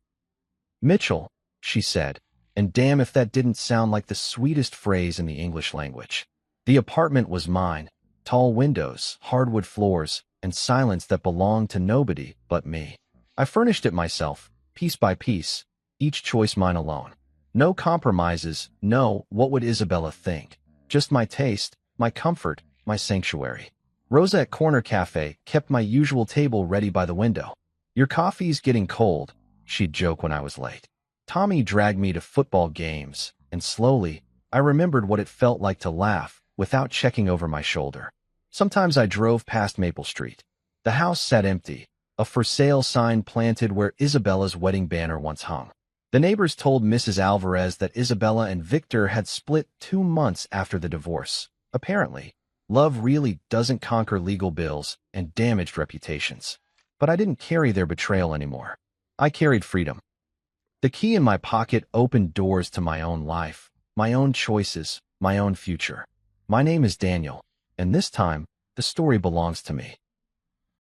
Mitchell," she said, and damn if that didn't sound like the sweetest phrase in the English language. The apartment was mine, tall windows, hardwood floors, and silence that belonged to nobody but me. I furnished it myself, piece by piece, each choice mine alone. No compromises, no "what would Isabella think?" Just my taste, my comfort, my sanctuary. Rosa at Corner Cafe kept my usual table ready by the window. "Your coffee's getting cold," she'd joke when I was late. Tommy dragged me to football games, and slowly, I remembered what it felt like to laugh without checking over my shoulder. Sometimes I drove past Maple Street. The house sat empty, a for sale sign planted where Isabella's wedding banner once hung. The neighbors told Mrs. Alvarez that Isabella and Victor had split 2 months after the divorce. Apparently, love really doesn't conquer legal bills and damaged reputations. But I didn't carry their betrayal anymore. I carried freedom. The key in my pocket opened doors to my own life, my own choices, my own future. My name is Daniel, and this time, the story belongs to me.